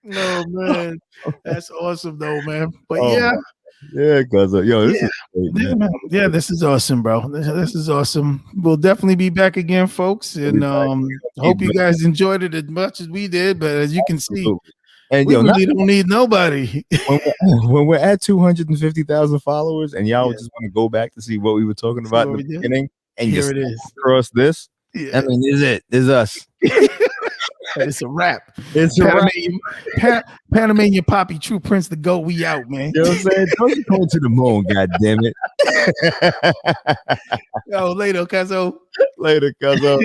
No, man. That's awesome though, man. But because this is great, man. Yeah, this is awesome, bro. This is awesome. We'll definitely be back again, folks, and hope you guys enjoyed it as much as we did. But as you can see, and we really don't need nobody. When we're at 250,000 followers, and y'all just want to go back to see what we were talking about in the beginning, and here it is across this, Yeah. I mean, is it? Is us. It's a wrap. It's a wrap. Panamanian Poppy, True Prince, the GOAT. We out, man. You know what I'm saying? Don't go to the moon, God damn it. Yo, later, cuzzo. Later, cuzzo.